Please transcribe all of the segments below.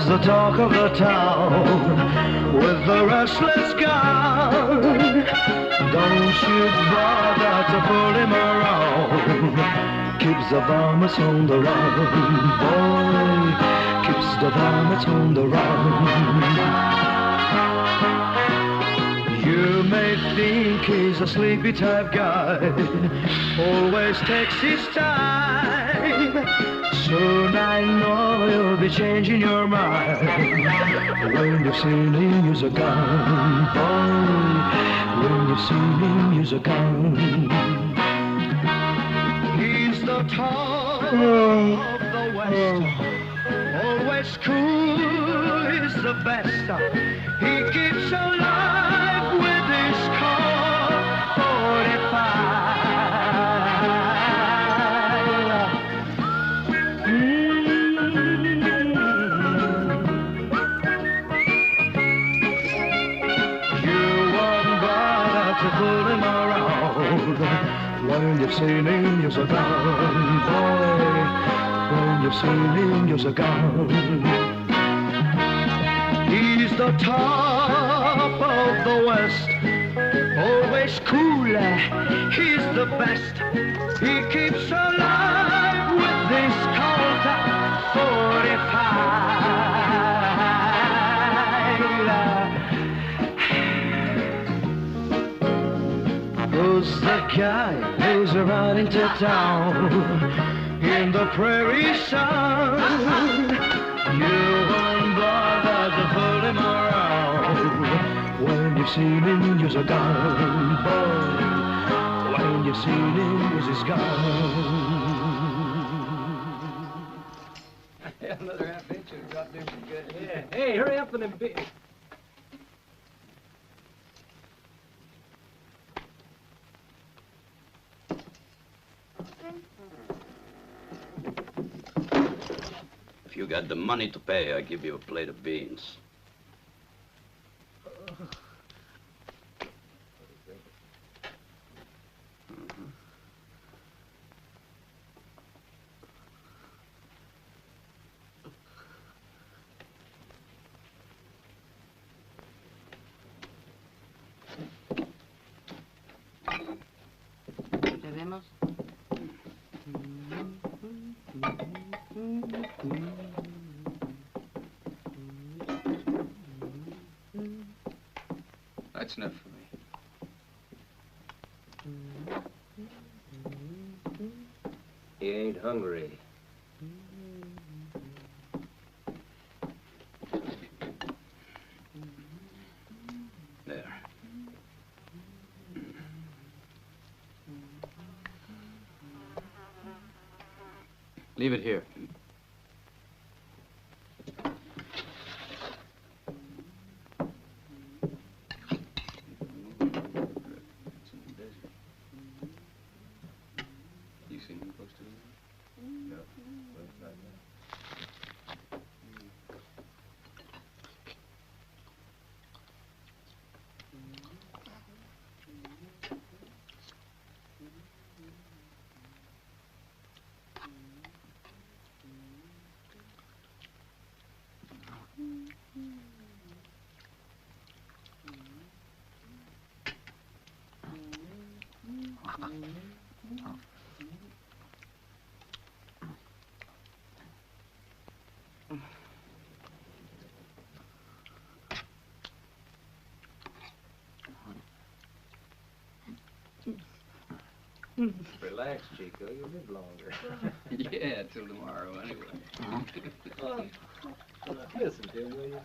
The talk of the town with the restless gun. Don't you bother to pull him around. Keeps the varmints on the run, boy. Keeps the varmints on the run. You may think he's a sleepy type guy, always takes his time. Soon I know you'll be changing your mind when you've seen him use a gun, boy. When you've seen him use a gun. He's the talk of the West, always cool, he's the best. He keeps alive with his Colt 45. When you've seen him use a gun, boy. When you've seen him use a gun. He's the top of the West, always cool, he's the best. He keeps alive with this Colt 45. Who's the guy who's riding to town in the prairie sun? You won't bother to pull him around when you've seen him use a gun, boy. When you've seen him use his gun. Another half inch and dropped in some good. Yeah. Hey, hurry up with them big. If you got the money to pay, I give you a plate of beans. ¿Debemos? That's enough for me. He ain't hungry. There. Leave it here. You seen him close to him? No. Well, not yet. Relax, Chico. You'll live longer. Yeah, till tomorrow, anyway. Listen, Phim, will you?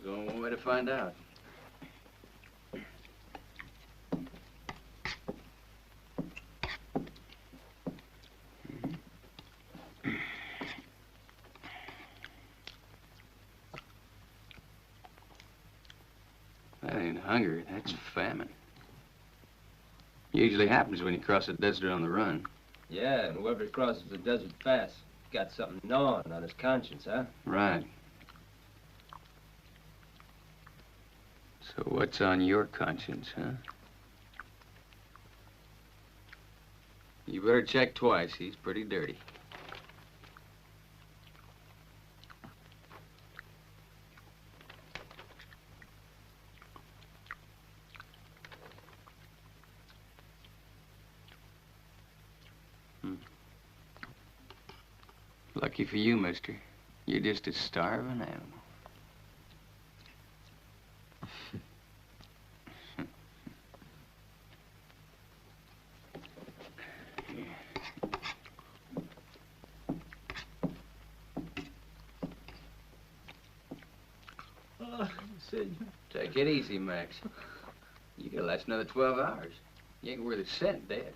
There's only one way to find out. That ain't hunger, that's famine. Usually happens when you cross the desert on the run. Yeah, and whoever crosses the desert fast got something gnawing on his conscience, huh? Right. So what's on your conscience, huh? You better check twice. He's pretty dirty. Lucky for you, mister. You're just a starving animal. Take it easy, Max. You gotta last another 12 hours. You ain't worth a cent dead.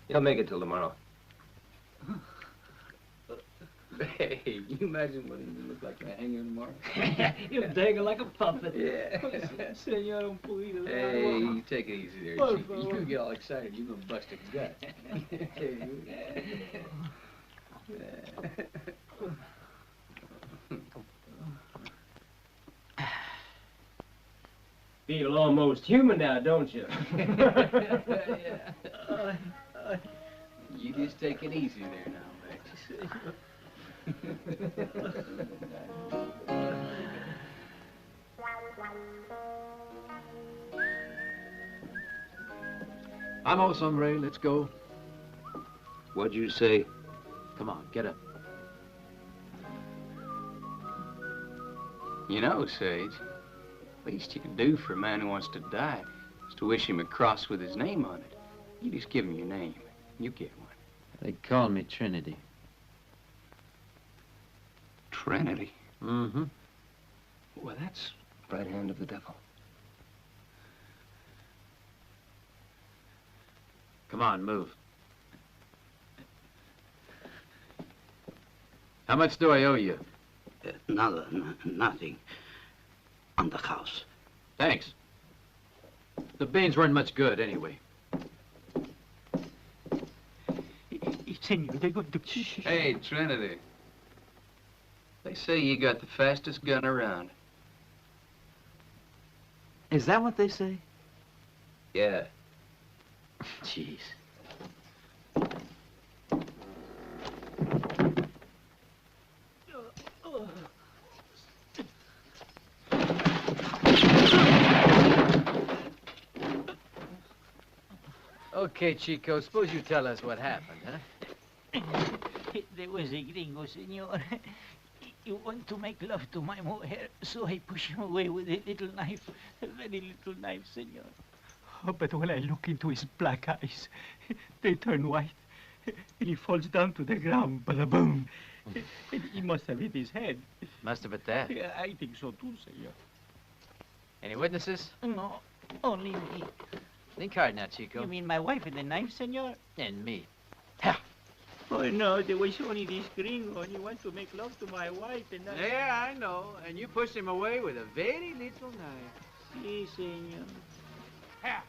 You'll make it till tomorrow. Hey, you imagine what it look like to hang here tomorrow? You're dangling like a puppet. Yeah. Señor, un poquito de Hey, agua. you take it easy there, Por Chief. favor. You get all excited, you're gonna bust a gut. Feel almost human now, don't you? Yeah. You just take it easy there now, Vamos, hombre, let's go. What'd you say? Come on, get up. You know, Sage, least you can do for a man who wants to die is to wish him a cross with his name on it. You just give him your name. You get one. They call me Trinity. Trinity? Mm-hmm. Well, that's... Right hand of the devil. Come on, move. How much do I owe you? Nothing. On the house. Thanks. The beans weren't much good, anyway. Senor, they're going to... Hey, Trinity. They say you got the fastest gun around. Is that what they say? Yeah. Jeez. Okay, Chico, suppose you tell us what happened, huh? There was a gringo, senor. He wanted to make love to my mujer, so I pushed him away with a little knife, a very little knife, senor. Oh, but when I look into his black eyes, they turn white, and he falls down to the ground, bada-boom. And he must have hit his head. Must have been that. Yeah, I think so too, senor. Any witnesses? No, only me. Think hard now, Chico. You mean my wife and the knife, senor? And me. Oh, no, there was only this gringo, and he wants to make love to my wife, and I... Yeah, I know. And you pushed him away with a very little knife. Sí, senor. Ha!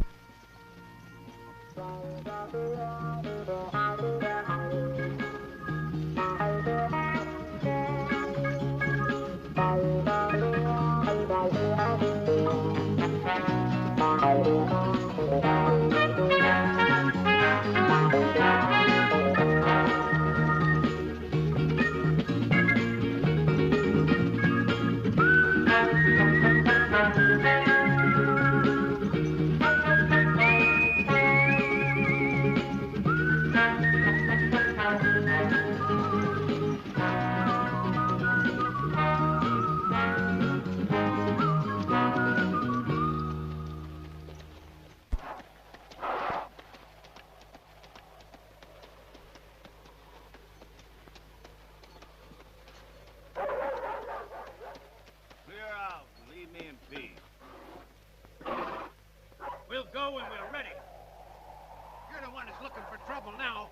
We'll go when we're ready. You're the one that's looking for trouble now.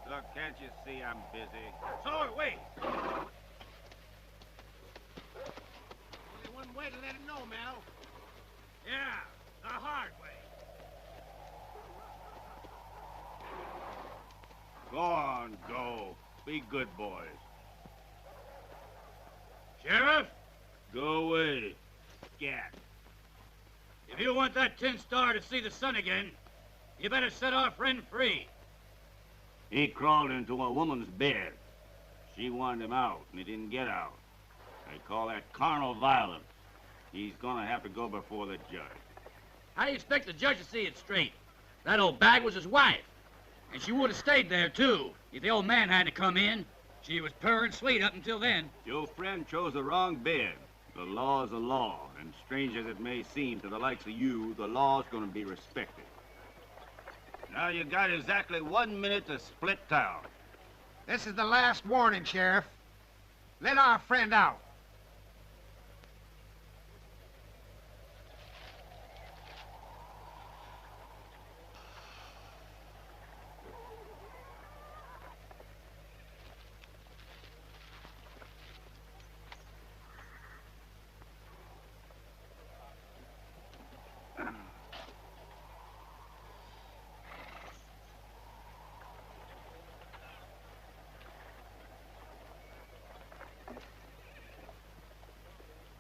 Look, can't you see I'm busy? So are we. Only one way to let him know, Mel. Yeah, the hard way. Go on, go. Be good boys. Sheriff, Go away. Scat. if you want that tin star to see the sun again, you better set our friend free. He crawled into a woman's bed. She wanted him out, and he didn't get out. They call that carnal violence. He's gonna have to go before the judge. How do you expect the judge to see it straight? That old bag was his wife. And she would have stayed there, too, if the old man hadn't come in. She was purring sweet up until then. Your friend chose the wrong bed. The law's the law, and strange as it may seem to the likes of you, the law's gonna be respected. Now you got exactly 1 minute to split town. This is the last warning, Sheriff. Let our friend out.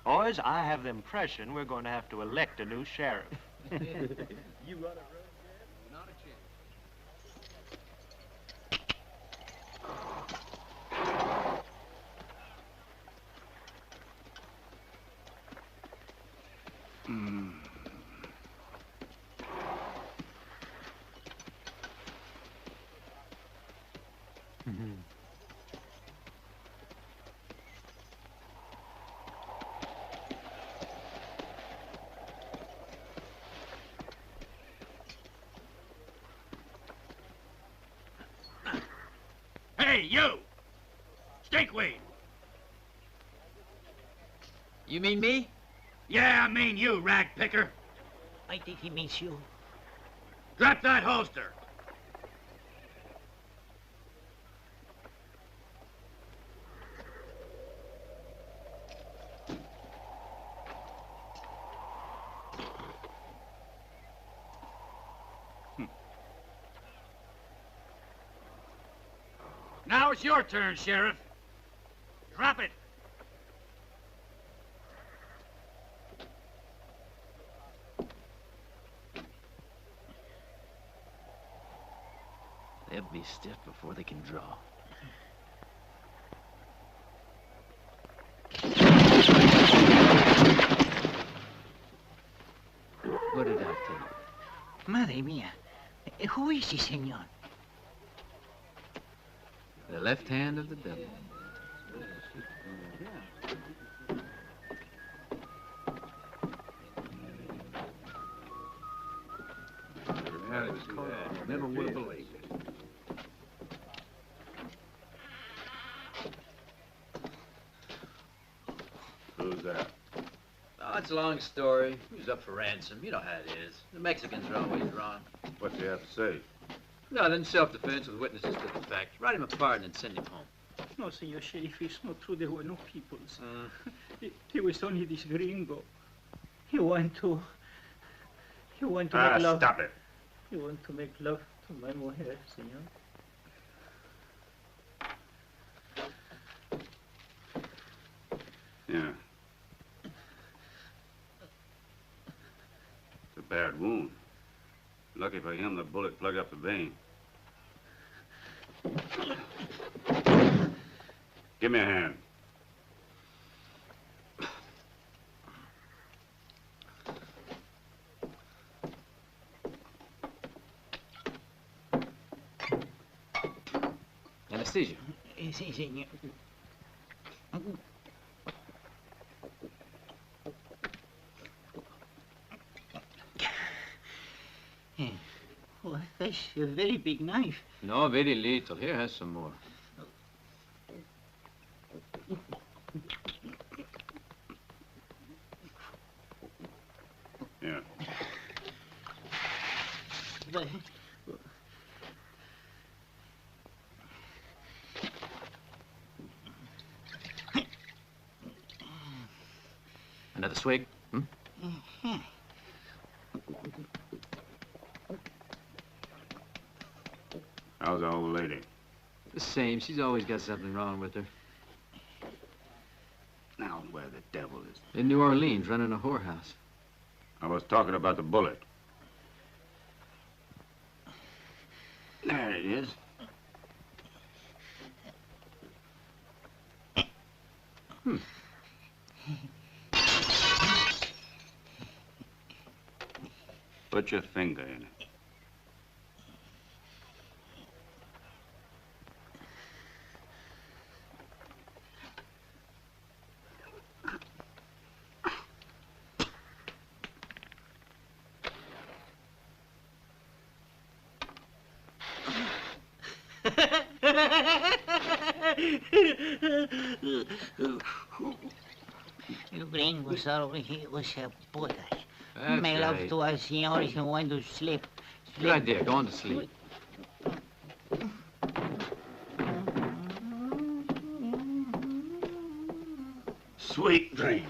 Boys, I have the impression we're going to have to elect a new sheriff. You want to run, Jeb? Not a chance. Hey, you! Stinkweed! You mean me? Yeah, I mean you, rag picker. I think he means you. Drop that holster. Now it's your turn, Sheriff. Drop it. They'll be stiff before they can draw. What did I tell you? Madre mía. Who is he, senor? The left hand of the devil. Never would have believed it. Who's that? Oh, it's a long story. He was up for ransom. You know how it is. The Mexicans are always wrong. What do you have to say? No, then self-defense with witnesses to the fact. Write him a pardon and send him home. No, Senor Sheriff, it's not true. There were no peoples. It was only this gringo. He want to make love. Stop it. He want to make love to my mujer, senor. Yeah. It's a bad wound. Lucky for him, the bullet plugged up the vein. Give me a hand. Anesthesia. Sí, señor. Oh, that's a very big knife. No, very little. Here, has some more. Yeah. But, Another swig? Hmm? How's the old lady? The same. She's always got something wrong with her. Now, where the devil is... In New Orleans, running a whorehouse. I was talking about the bullet. There it is. Put your finger in it. you gringos over here was a putas. That's Make love right. to us, senores, and want to sleep. Good idea. Go on to sleep. Sweet dreams.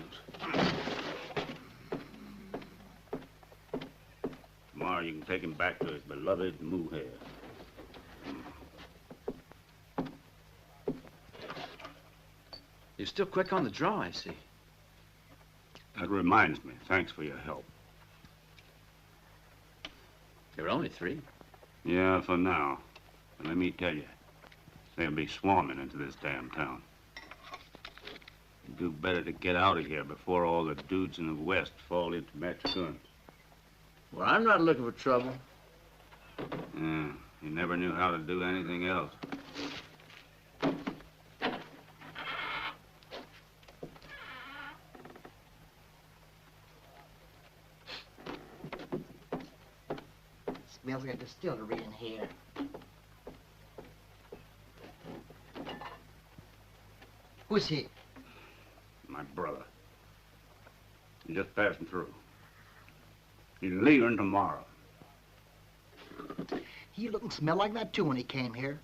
Tomorrow you can take him back to his beloved mujer. You're still quick on the draw, I see. That reminds me. Thanks for your help. You're only 3. Yeah, for now. But let me tell you, they'll be swarming into this damn town. You do better to get out of here before all the dudes in the West fall into match guns. Well, I'm not looking for trouble. Yeah, you never knew how to do anything else. Smells like a distillery in here. Who's he? My brother. He's just passing through. He's leaving tomorrow. He looked and smelled like that, too, when he came here.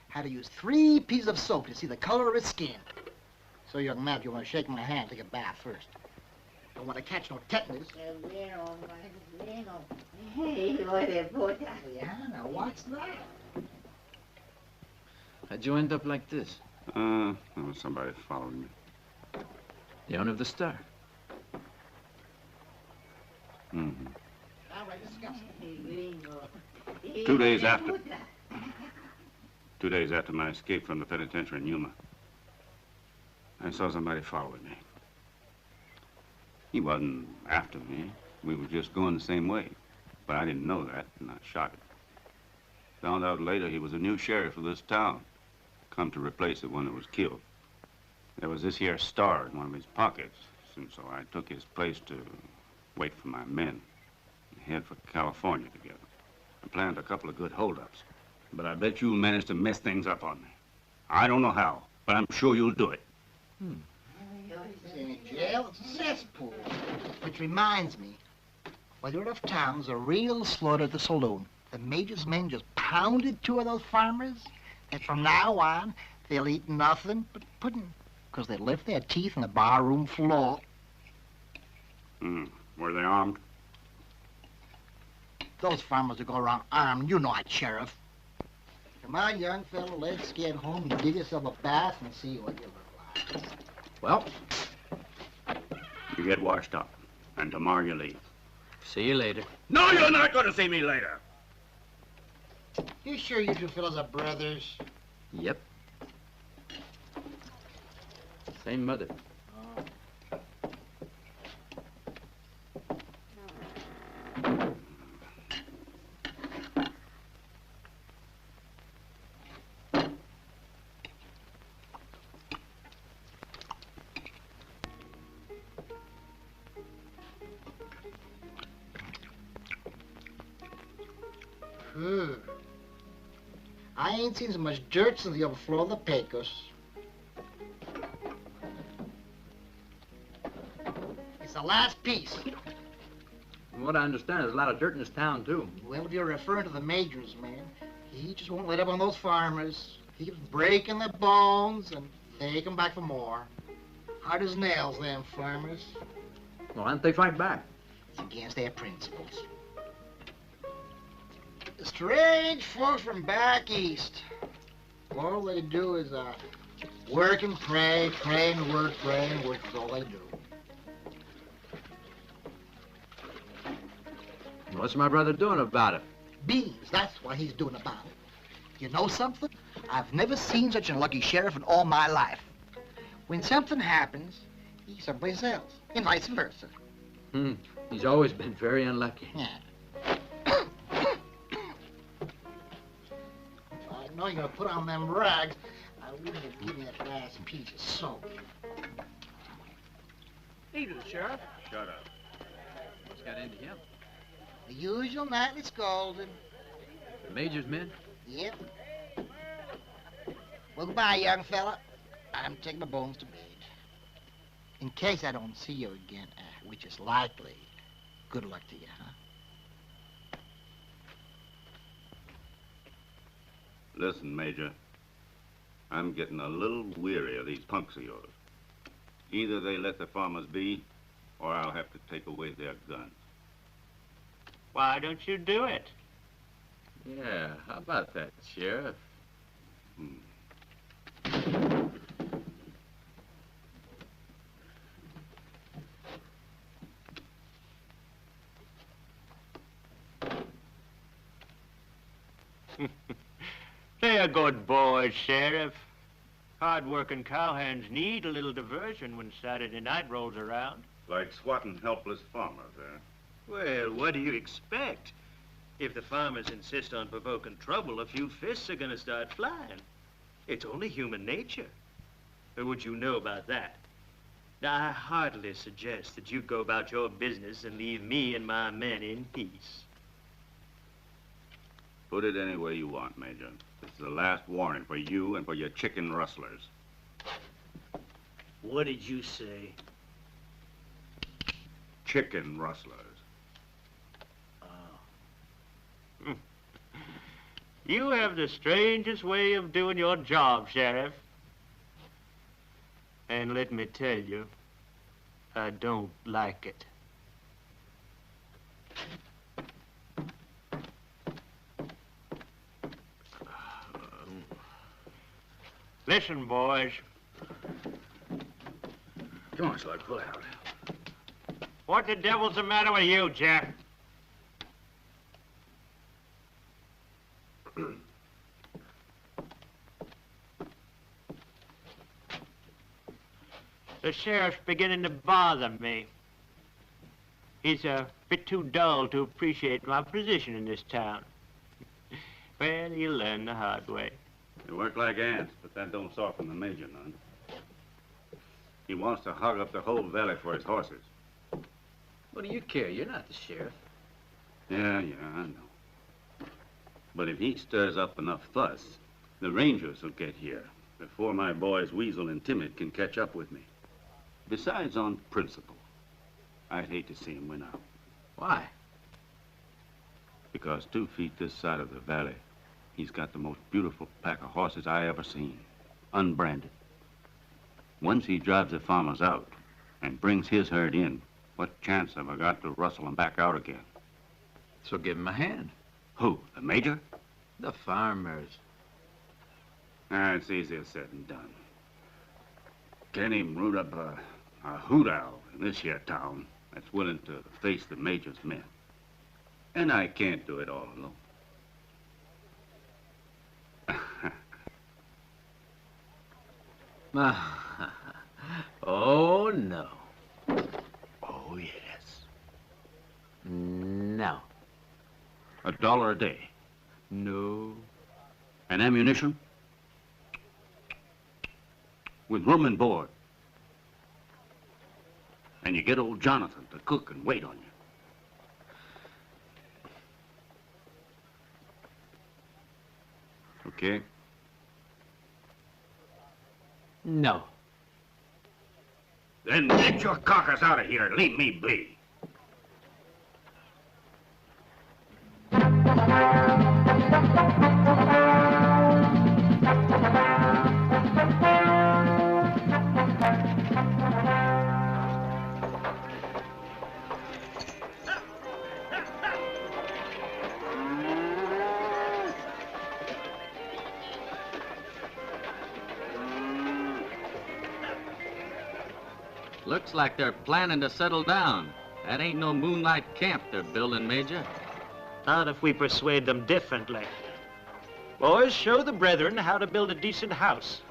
Had to use 3 pieces of soap to see the color of his skin. So, young man, if you want to shake my hand, take a bath first. Don't want to catch no tetanus. Yeah, now what's that? How'd you end up like this? There was somebody following me. The owner of the Star. Mm-hmm. All right, discuss. 2 days after... 2 days after my escape from the penitentiary in Yuma, I saw somebody following me. He wasn't after me. We were just going the same way. But I didn't know that, and I shot him. Found out later he was a new sheriff of this town, come to replace the one that was killed. There was this here star in one of his pockets, and so I took his place to wait for my men and head for California together. I planned a couple of good holdups, but I bet you'll manage to mess things up on me. I don't know how, but I'm sure you'll do it. In jail, it's a cesspool. Which reminds me, while you're out of town, there's a real slaughter at the saloon. The Major's men just pounded 2 of those farmers, and from now on, they'll eat nothing but pudding, because they left their teeth on the barroom floor. Were they armed? Those farmers will go around armed. You know it, Sheriff. Come on, young fella, let's get home and give yourself a bath and see what you look like. Well, You get washed up, and tomorrow you leave. see you later. No, you're not going to see me later. You sure you 2 fellas are brothers? Yep. Same mother. I ain't seen so much dirt since the overflow of the Pecos. It's the last piece. From what I understand, there's a lot of dirt in this town, too. Well, if you're referring to the Major's man, he just won't let up on those farmers. He keeps breaking their bones and they come back for more. Hard as nails, them farmers. Well, why don't they fight back? It's against their principles. The strange folks from back east. All they do is work and pray, pray and work, pray and work. That's all they do. What's my brother doing about it? Beans, that's what he's doing about it. You know something? I've never seen such an unlucky sheriff in all my life. When something happens, he's someplace else, and vice versa. He's always been very unlucky. Yeah. I know you're gonna put on them rags. I wouldn't have given you that last piece of soap. Evening, Sheriff. Shut up. What's got into him? The usual nightly scolding. The Major's men? Yep. Well, goodbye, young fella. I'm taking my bones to bed. In case I don't see you again, which is likely, good luck to you, huh? Listen, Major. I'm getting a little weary of these punks of yours. Either they let the farmers be, or I'll have to take away their guns. Why don't you do it? Yeah, how about that, Sheriff? They're good boys, Sheriff. Hard-working cowhands need a little diversion when Saturday night rolls around. Like swatting helpless farmers, eh? Well, what do you expect? If the farmers insist on provoking trouble, a few fists are gonna start flying. It's only human nature. Or would you know about that? Now, I heartily suggest that you go about your business and leave me and my men in peace. Put it any way you want, Major. This is the last warning for you and for your chicken rustlers. What did you say? Chicken rustlers. You have the strangest way of doing your job, Sheriff. And let me tell you, I don't like it. Listen, boys. Come on, Slug, pull out. What the devil's the matter with you, Jack? The sheriff's beginning to bother me. He's a bit too dull to appreciate my position in this town. Well, he'll learn the hard way. You work like ants, but that don't soften the Major none. He wants to hog up the whole valley for his horses. What do you care? You're not the sheriff. Yeah, I know. But if he stirs up enough fuss, the Rangers will get here before my boys Weasel and Timid can catch up with me. Besides, on principle, I'd hate to see him win out. Why? Because 2 feet this side of the valley, he's got the most beautiful pack of horses I ever seen, unbranded. Once he drives the farmers out and brings his herd in, what chance have I got to rustle them back out again? So give him a hand. Who, the major? The farmers. It's easier said than done. Can't even root up a hoot owl in this here town that's willing to face the major's men. And I can't do it all alone. Oh, no. Oh, yes. No. $1 a day. No. And ammunition? With room and board. And you get old Jonathan to cook and wait on you. Okay? No. Then get your carcass out of here and leave me be. Looks like they're planning to settle down. That ain't no moonlight camp they're building, Major. Not if we persuade them differently. Boys, show the brethren how to build a decent house.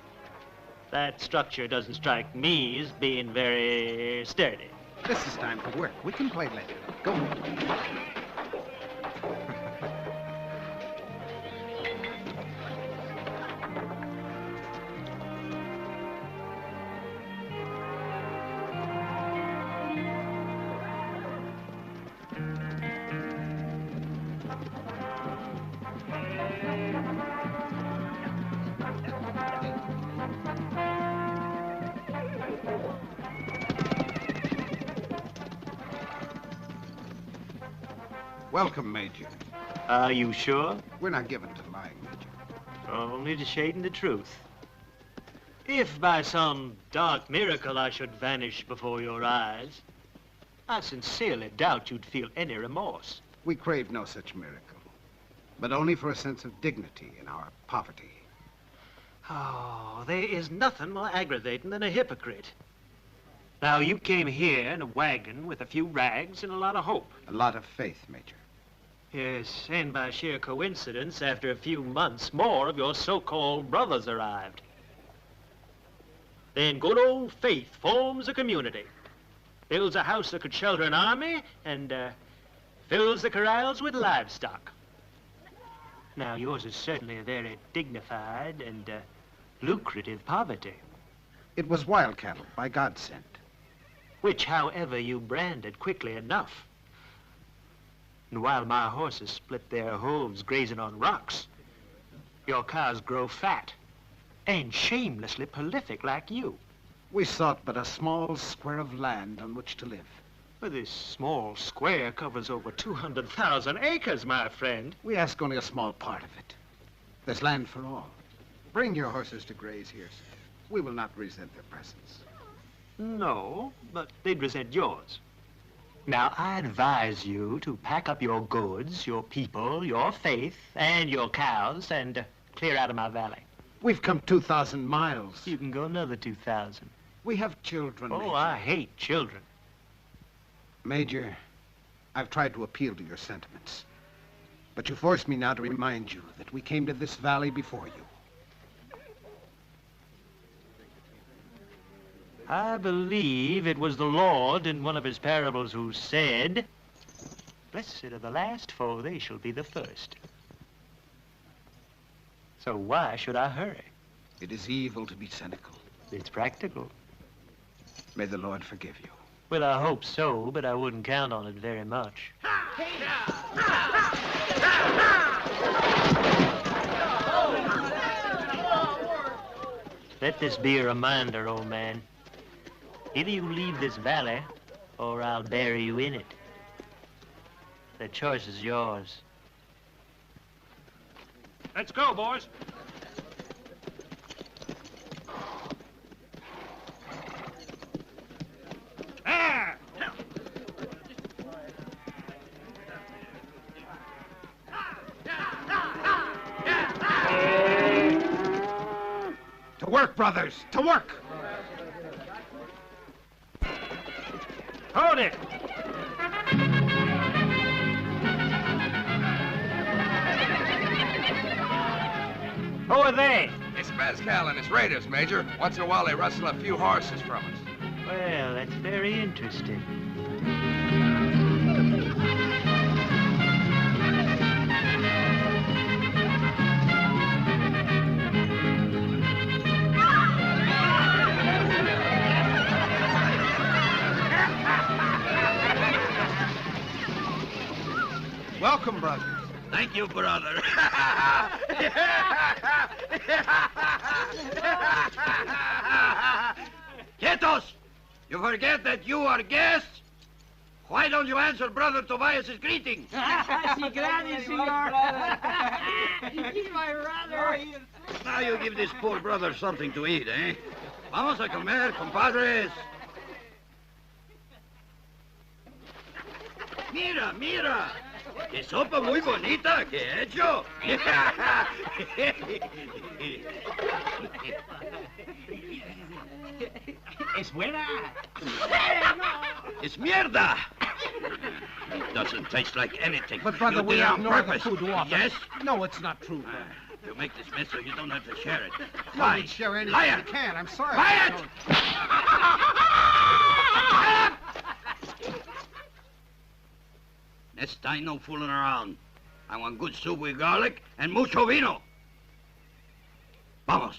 That structure doesn't strike me as being very sturdy. This is time for work. We can play later. Go. Welcome, Major. Are you sure? We're not given to lying, Major. Only to shading the truth. If by some dark miracle I should vanish before your eyes, I sincerely doubt you'd feel any remorse. We crave no such miracle, but only for a sense of dignity in our poverty. Oh, there is nothing more aggravating than a hypocrite. Now, you came here in a wagon with a few rags and a lot of hope. A lot of faith, Major. Yes, and by sheer coincidence, after a few months, more of your so-called brothers arrived. Then good old faith forms a community, builds a house that could shelter an army, and fills the corrals with livestock. Now, yours is certainly a very dignified and lucrative poverty. It was wild cattle, by God sent. Which, however, you branded quickly enough. And while my horses split their hooves grazing on rocks, your cows grow fat and shamelessly prolific like you. We sought but a small square of land on which to live. Well, this small square covers over 200,000 acres, my friend. We ask only a small part of it. There's land for all. Bring your horses to graze here, sir. We will not resent their presence. No, but they'd resent yours. Now, I advise you to pack up your goods, your people, your faith, and your cows, and clear out of my valley. We've come 2,000 miles. You can go another 2,000. We have children, Oh, Major. I hate children. Major, I've tried to appeal to your sentiments. But you force me now to remind you that we came to this valley before you. I believe it was the Lord in one of his parables who said, "Blessed are the last, for they shall be the first." So why should I hurry? It is evil to be cynical. It's practical. May the Lord forgive you. Well, I hope so, but I wouldn't count on it very much. Let this be a reminder, old man. Either you leave this valley, or I'll bury you in it. The choice is yours. Let's go, boys. There! To work, brothers, to work! Hold it! Who are they? It's Pascal and his raiders, Major. Once in a while, they rustle a few horses from us. Well, that's very interesting. Welcome, brothers. Thank you, brother. Quietos! You forget that you are guests? Why don't you answer Brother Tobias's greeting? Si gracias, senor. He's my brother. Now you give this poor brother something to eat, eh? Vamos a comer, compadres. Mira, mira. ¡Qué sopa muy bonita que he hecho! Es buena. It's mierda! It doesn't taste like anything. But, brother, You we did it have on no other purpose. food to offer. Yes? No, it's not true, brother. You make this mess so you don't have to share it. No, Lie. we share anything Liar. we can. I'm sorry. Quiet! Next time, no fooling around. I want good soup with garlic and mucho vino. Vamos.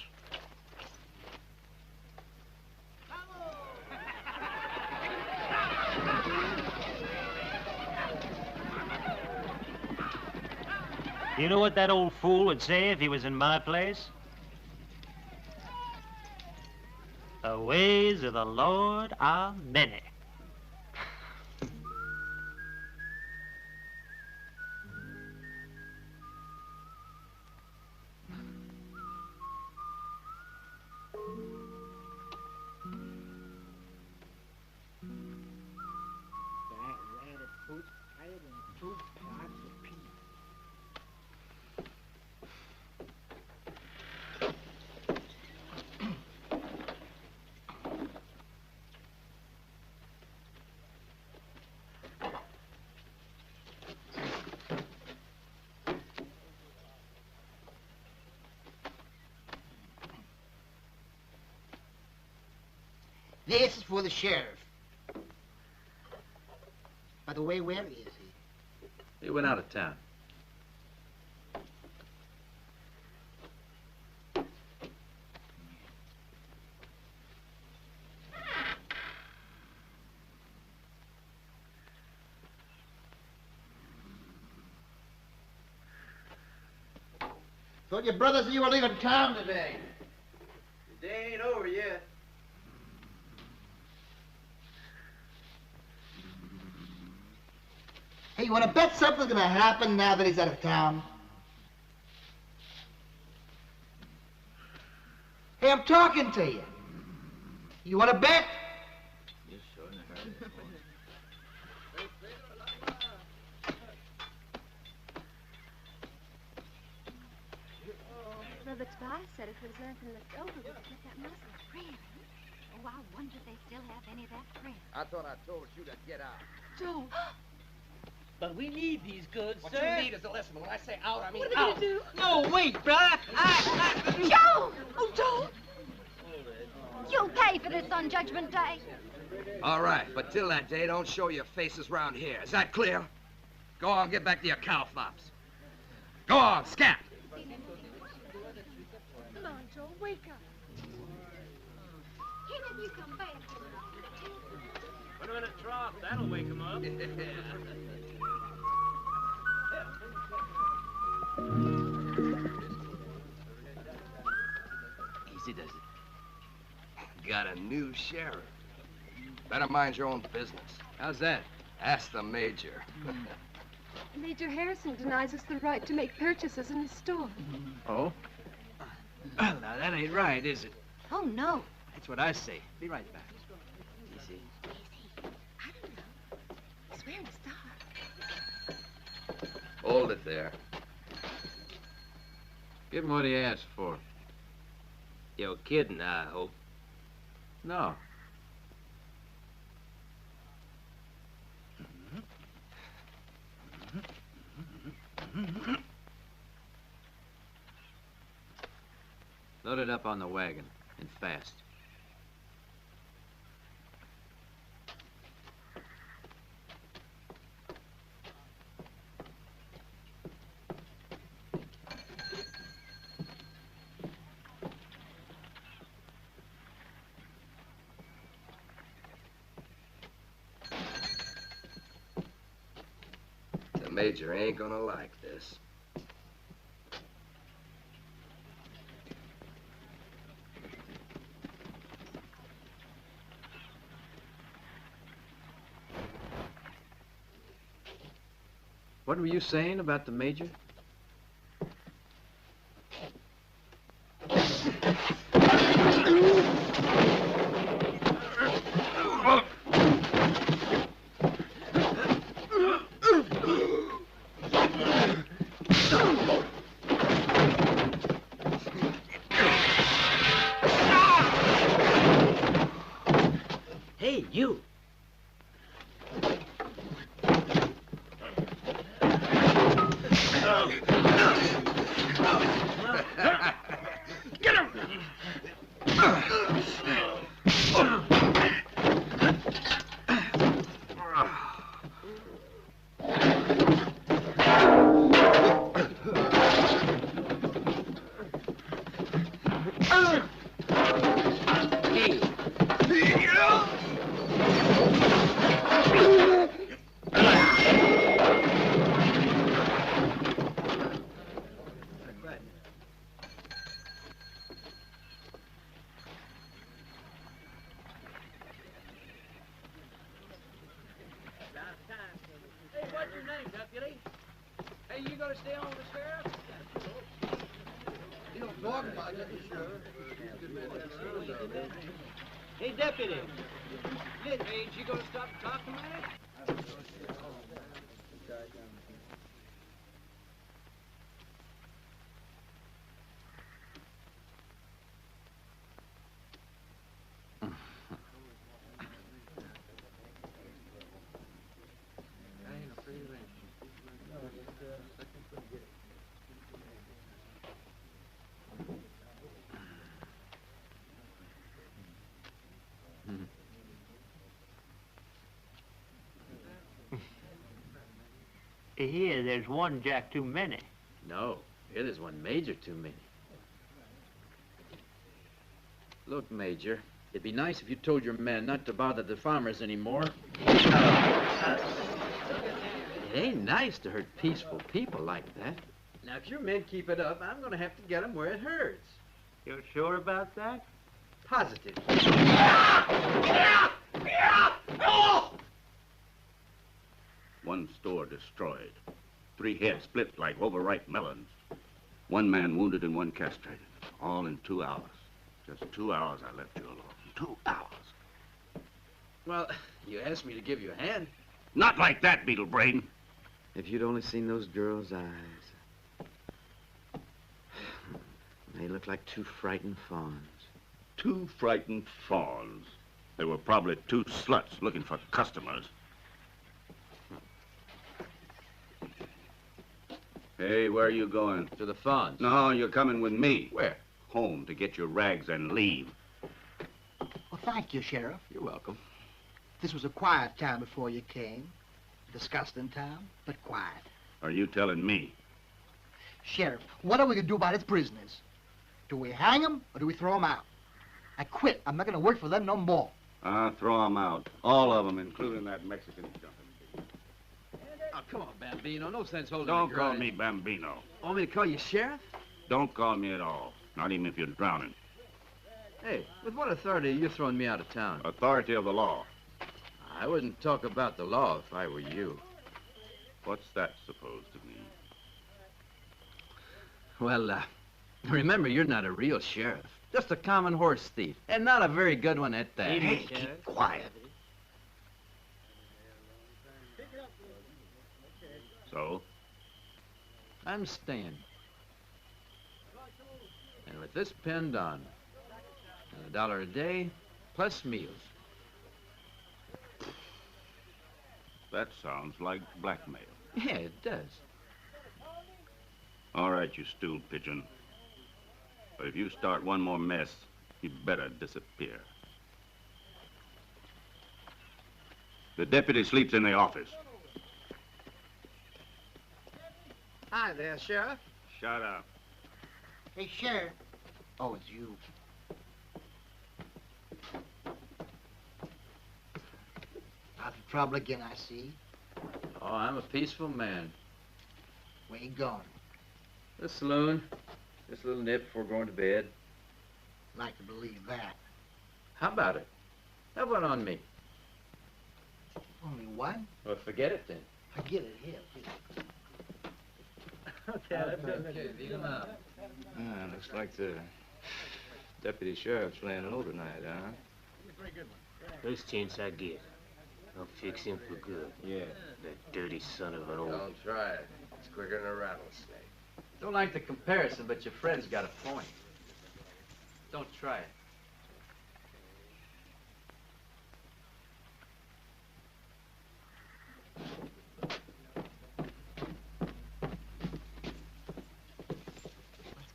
You know what that old fool would say if he was in my place? The ways of the Lord are many. This is for the sheriff. By the way, where is he? He went out of town. Thought your brother said you were leaving town today. The day ain't over yet. Hey, you want to bet something's going to happen now that he's out of town? Hey, I'm talking to you. You want to bet? Yes, sure. Brother Tobias said if there's anything left over, we could get that muscle. Really? Oh, I wonder if they still have any of that bread. I thought I told you to get out. Joe! But we need these goods, What sir. you need is a lesson. When I say out, I mean What are they out. gonna do? No, wait, brother. Joe! Oh, Joe! You'll pay for this on Judgment Day. All right, but till that day, don't show your faces round here. Is that clear? Go on, get back to your cow flops. Go on, scat. Come on, Joe, wake up. Can you come back? Put him in a trough. That'll wake him up. Easy does it. Got a new sheriff. Better mind your own business. How's that? Ask the major. Major Harrison denies us the right to make purchases in his store. Oh? Well, now, that ain't right, is it? Oh, no. That's what I say. Be right back. Easy. I don't know. He's wearing a star. Hold it there. Give him what he asked for. You're kidding, I hope. No. Load it up on the wagon, and fast. The Major ain't gonna like this. What were you saying about the Major? Hey, you. Get him! Hey, what's your name, deputy? Hey, you gonna stay on with the sheriff? You don't talk about it, Sheriff. Hey, deputy. Hey, ain't you gonna stop and talk a minute? Here, there's one Jack too many. No. Here, there's one Major too many. Look, Major, it'd be nice if you told your men not to bother the farmers anymore. It ain't nice to hurt peaceful people like that. Now, if your men keep it up, I'm gonna have to get them where it hurts. You're sure about that? Positive. One store destroyed. 3 heads split like overripe melons. 1 man wounded and 1 castrated. All in 2 hours. Just 2 hours I left you alone. 2 hours. Well, you asked me to give you a hand. Not like that, Beetle Brain. If you'd only seen those girls' eyes. They look like 2 frightened fawns. 2 frightened fawns. They were probably 2 sluts looking for customers. Hey, where are you going? To the fawns. No, you're coming with me. Where? Home to get your rags and leave. Well, thank you, Sheriff. You're welcome. This was a quiet town before you came. Disgusting town, but quiet. Are you telling me? Sheriff, what are we gonna do about his prisoners? Do we hang them or do we throw them out? I quit. I'm not gonna work for them no more. Throw them out. All of them, including that Mexican jumping. Oh, come on, Bambino. No sense holding Don't a call grudge. me Bambino. Want me to call you Sheriff? Don't call me at all. Not even if you're drowning. Hey, with what authority are you throwing me out of town? Authority of the law. I wouldn't talk about the law if I were you. What's that supposed to mean? Well, remember, you're not a real sheriff. Just a common horse thief, and not a very good one at that. Hey, keep quiet. So? I'm staying. And with this pinned on, and $1 a day, plus meals. That sounds like blackmail. Yeah, it does. All right, you stool pigeon. But if you start one more mess, you better disappear. The deputy sleeps in the office. Hi there, Sheriff. Shut up. Hey, Sheriff. Oh, it's you. Out of trouble again, I see. Oh, I'm a peaceful man. Where you going? The saloon. Just a little nip before going to bed. Like to believe that. How about it? Have one on me. Only one? Well, forget it then. Forget it. Here, get it. Okay, beat him up. Looks like the deputy sheriff's laying low tonight, huh? First chance I get, I'll fix him for good. Yeah. That dirty son of an old... Don't try it. It's quicker than a rattlesnake. Don't like the comparison, but your friend's got a point. Don't try it. Let's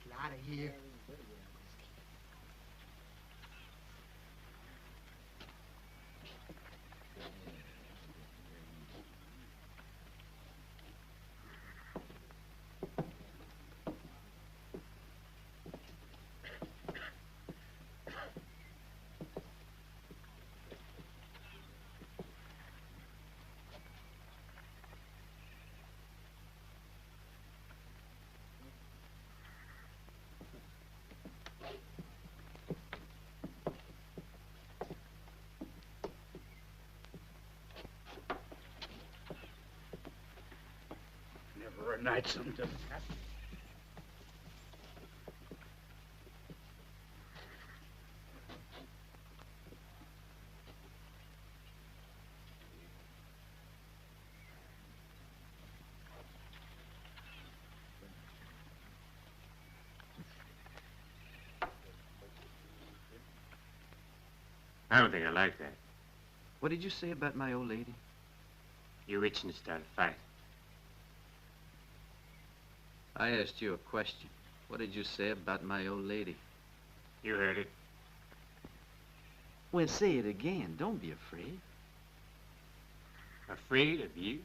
get out of here. Never a night something doesn't happen. I don't think I like that. What did you say about my old lady? You're itching to start a fight. I asked you a question. What did you say about my old lady? You heard it. Well, say it again. Don't be afraid. Afraid of you?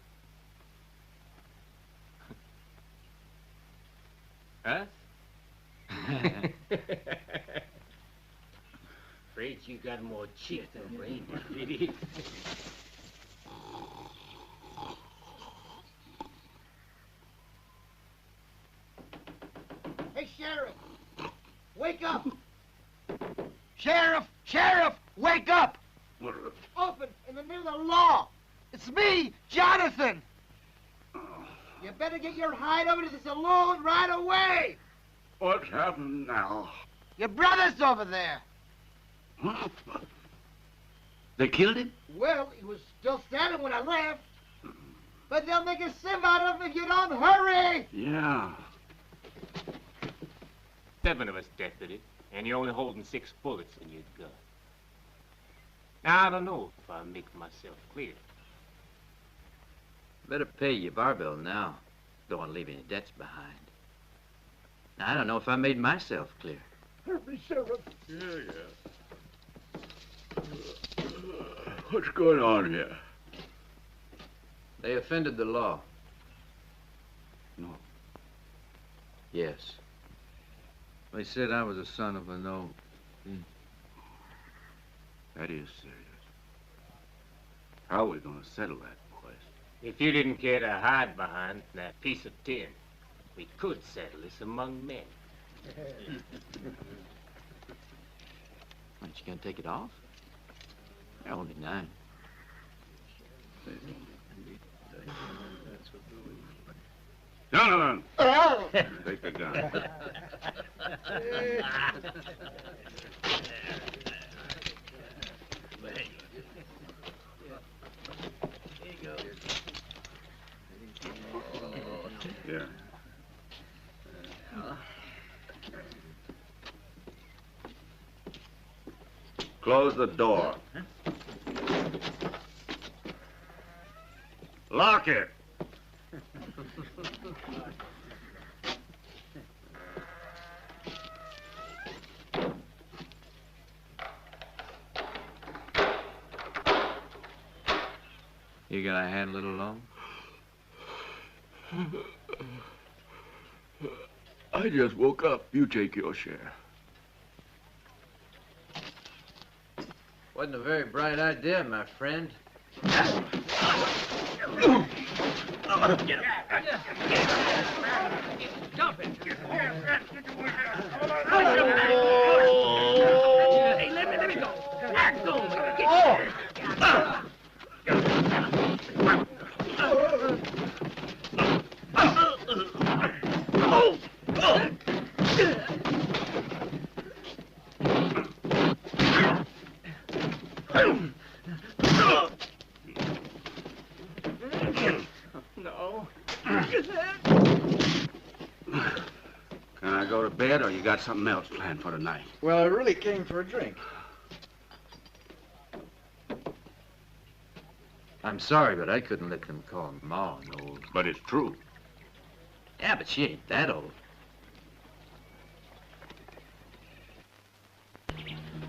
Us? Afraid you got more cheek than brain, idiot. Hey, Sheriff! Wake up! Sheriff! Sheriff! Wake up! Open in the name of the law! It's me, Jonathan! You better get your hide over to the saloon right away! What's happened now? Your brother's over there. They killed him? Well, he was still standing when I left. But they'll make a sieve out of him if you don't hurry! Yeah. 7 of us, deputy, and you're only holding 6 bullets in your gun. Now, I don't know if I make myself clear. Better pay your bar bill now. Don't want to leave any debts behind. Now, I don't know if I made myself clear. Help me, Sheriff. Yeah. What's going on here? They offended the law. No. Yes. They said I was a son of a no. That is serious. How are we going to settle that, boys? If you didn't care to hide behind that piece of tin, we could settle this among men. Aren't you going to take it off? They're only 9. Gentlemen, Oh. take the gun. Here. Close the door. Lock it. You gonna handle it alone? I just woke up. You take your share. Wasn't a very bright idea, my friend. Dump it. Hey, let me go. Act on me. No. Can I go to bed, or you got something else planned for tonight? Well, I really came for a drink. I'm sorry, but I couldn't let them call Ma old. But it's true. Yeah, but she ain't that old.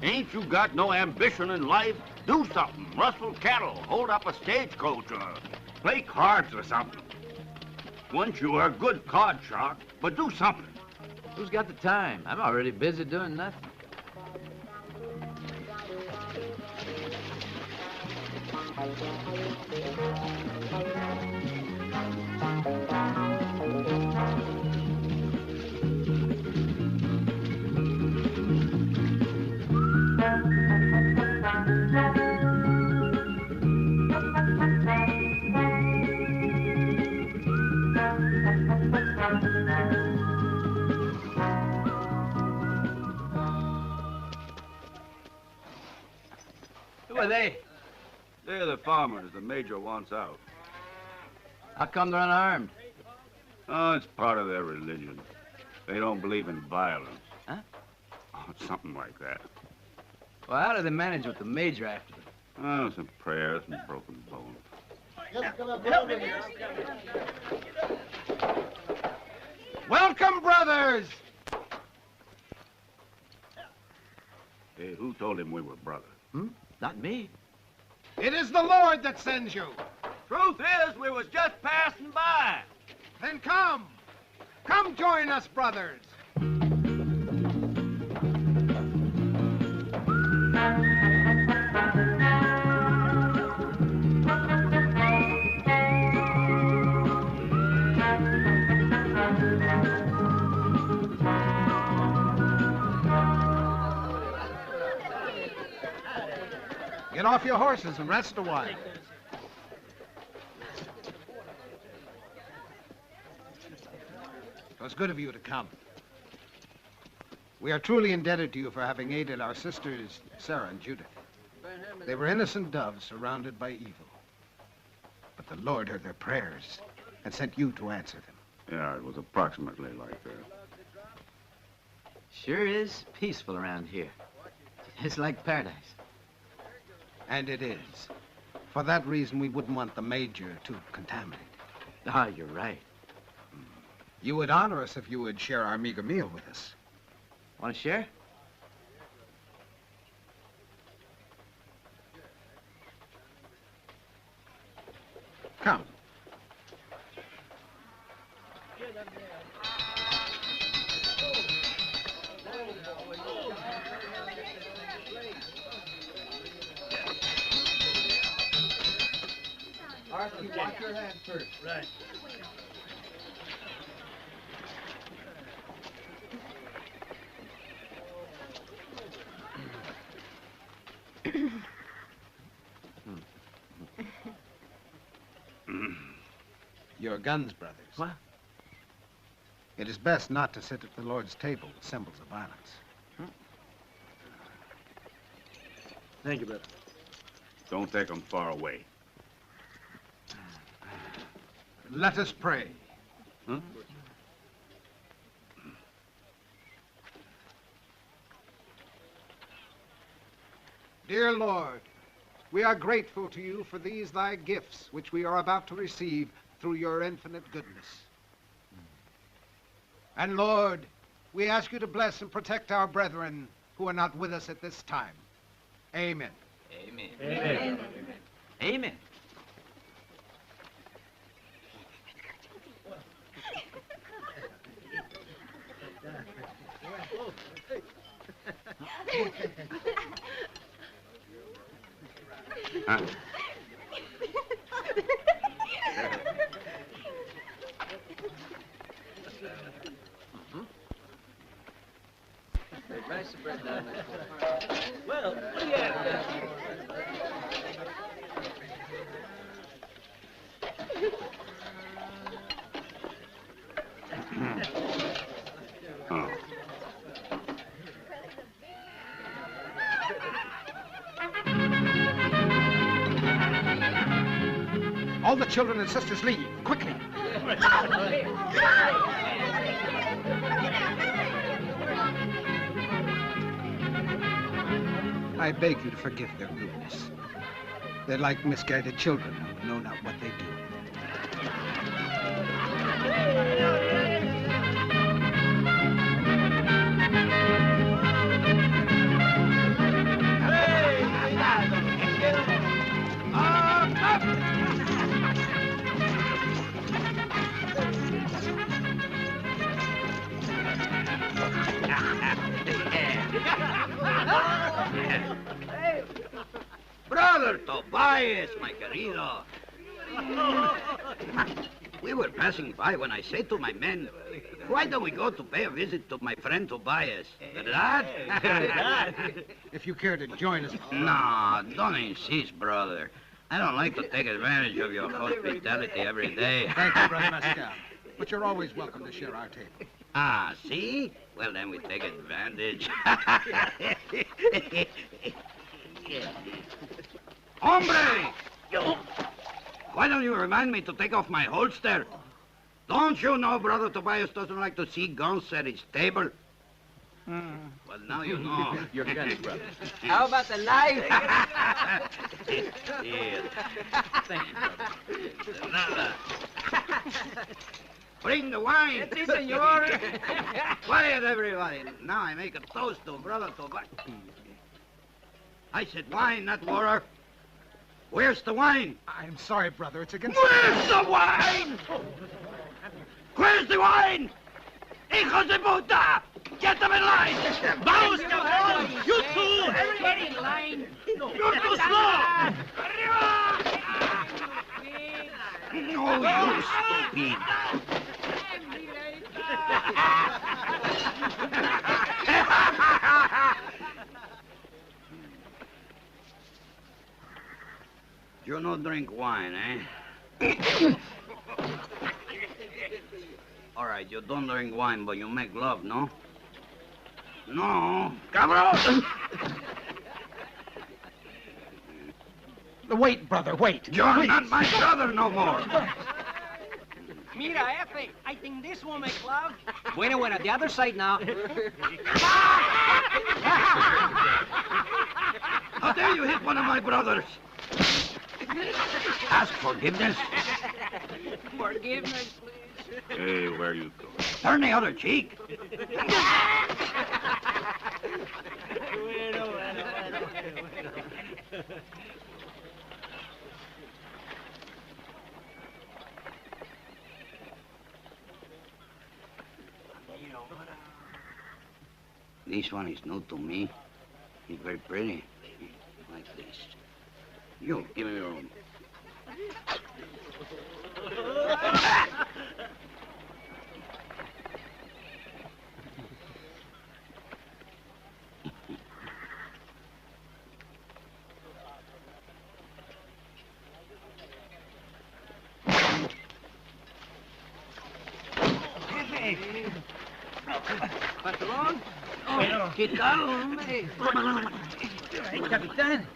Ain't you got no ambition in life? Do something. Rustle cattle, hold up a stagecoach, or play cards or something. Once you were a good card shark, but do something. Who's got the time? I'm already busy doing nothing. Who are they? They're the farmers the Major wants out. How come they're unarmed? Oh, it's part of their religion. They don't believe in violence. Huh? Oh, it's something like that. Well, how do they manage with the Major after them? Oh, some prayers and broken bones. Welcome, brothers! Hey, who told him we were brothers? Not me. It is the Lord that sends you. Truth is, we was just passing by. Then come. Come join us, brothers. Get off your horses and rest a while. It was good of you to come. We are truly indebted to you for having aided our sisters, Sarah and Judith. They were innocent doves surrounded by evil. But the Lord heard their prayers and sent you to answer them. Yeah, it was approximately like that. Sure is peaceful around here. It's like paradise. And it is. For that reason, we wouldn't want the Major to contaminate. Ah, you're right. You would honor us if you would share our meager meal with us. Want to share? Come. Arthur, you wash your hands first. Right. Your guns, brothers. What? It is best not to sit at the Lord's table with symbols of violence. Thank you, brother. Don't take them far away. Let us pray. Huh? Dear Lord, we are grateful to you for these thy gifts, which we are about to receive through your infinite goodness. And Lord, we ask you to bless and protect our brethren who are not with us at this time. Amen. Amen. Amen. Amen. Huh? Pass the bread down there. Well, what do you have? Oh. All the children and sisters leave, quickly. I beg you to forgive their rudeness. They're like misguided children who know not what they do. Brother Tobias, my querido. We were passing by when I said to my men, why don't we go to pay a visit to my friend Tobias? Verdad? If you care to join us. No, don't insist, brother. I don't like to take advantage of your hospitality every day. Thank you, Brother Pascal. But you're always welcome to share our table. Ah, see? Well, then we take advantage. Hombre! Why don't you remind me to take off my holster? Don't you know Brother Tobias doesn't like to see guns at his table? Well, now you know. Your guns, brother. How about the knife? Here. Thank you, brother. Nada. Bring the wine. Si, senor. Quiet, everybody. Now I make a toast to Brother Tobias. I said wine, not water. Where's the wine? I'm sorry, brother. It's against... Where's the wine? Where's the wine? Hijos de puta! Get them in line! Vamos, cabrón! You too! Everybody in line. You're too slow! Oh, you stupid! You don't drink wine, eh? All right, you don't drink wine, but you make love, no? No. Cabrón! Wait, brother, wait. You're Please. not my brother no more. Mira, Efe, I think this will make love. Bueno, the other side now. How dare you hit one of my brothers? Ask forgiveness. Forgiveness, please. Hey, where you going? Turn the other cheek. This one is new to me. It's very pretty. Like this. You, give me your own. patrón. Bueno. ¿Qué tal, hombre? Ay, capitán.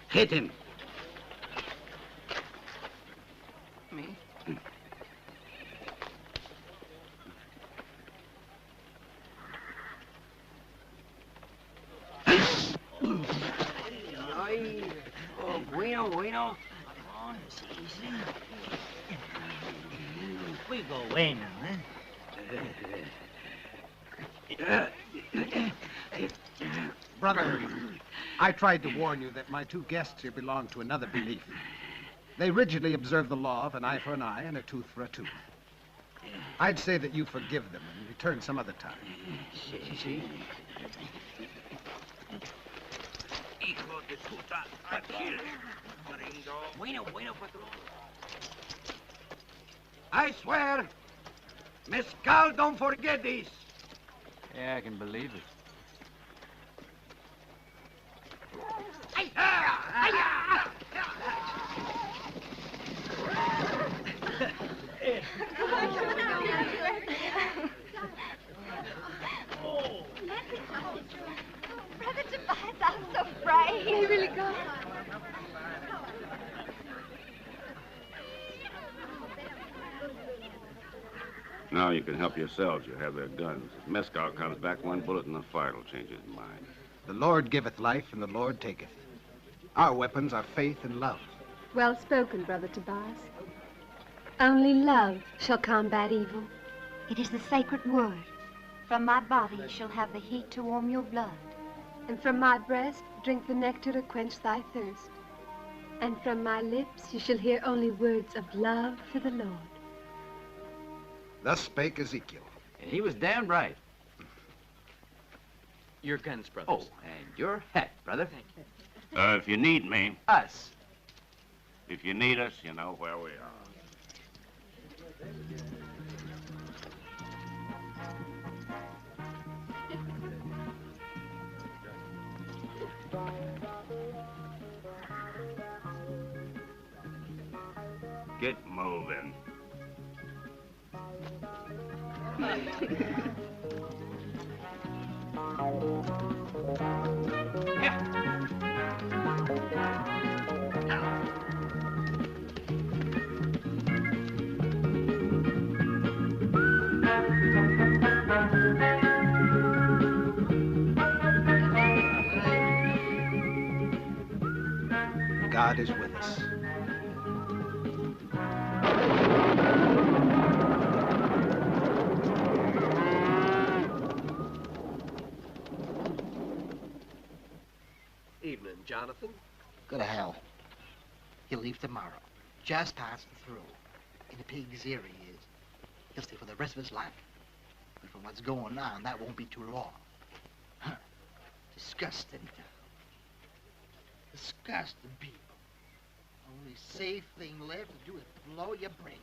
Hit him. Me? Ay, oh, bueno. We go bueno, Brother, I tried to warn you that my two guests here belong to another belief. They rigidly observe the law of an eye for an eye and a tooth for a tooth. I'd say that you forgive them and return some other time. Sí. Hijo de puta, aquí. Bueno, patrón. I swear, Mescal don't forget this. Yeah, I can believe it. Brother Tobias, I'm so afraid. He really got Now you can help yourselves. You have their guns. If Mescal comes back, one bullet in the fire will change his mind. The Lord giveth life, and the Lord taketh. Our weapons are faith and love. Well spoken, Brother Tobias. Only love shall combat evil. It is the sacred word. From my body you shall have the heat to warm your blood. And from my breast drink the nectar to quench thy thirst. And from my lips you shall hear only words of love to the Lord. Thus spake Ezekiel. And he was damn right. Your guns, brothers. Oh, and your hat, brother. Thank you. If you need me. Us. If you need us, you know where we are. Get moving. God is with us. Evening, Jonathan. Go to hell. He'll leave tomorrow. Just passing through. In the pig's ear he is. He'll stay for the rest of his life. But from what's going on, that won't be too long. Huh. Disgusting town. Disgusting people. Only safe thing left to do is blow your brains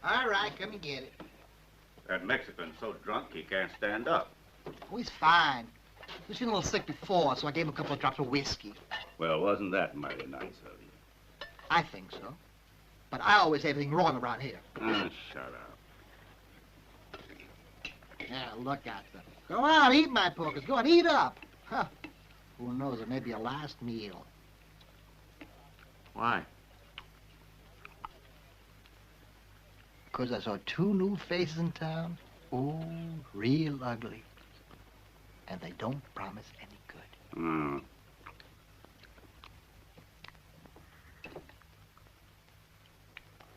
out. All right, come and get it. That Mexican's so drunk he can't stand up. Oh, he's fine. He was feeling a little sick before, so I gave him a couple of drops of whiskey. Well, wasn't that mighty nice of you? I think so. But I always say everything wrong around here. Shut up. Now, look at them. Go on, eat my porkers. Go on, eat up. Huh. Who knows, it may be a last meal. Why? Because I saw two new faces in town. Oh, real ugly. And they don't promise any good.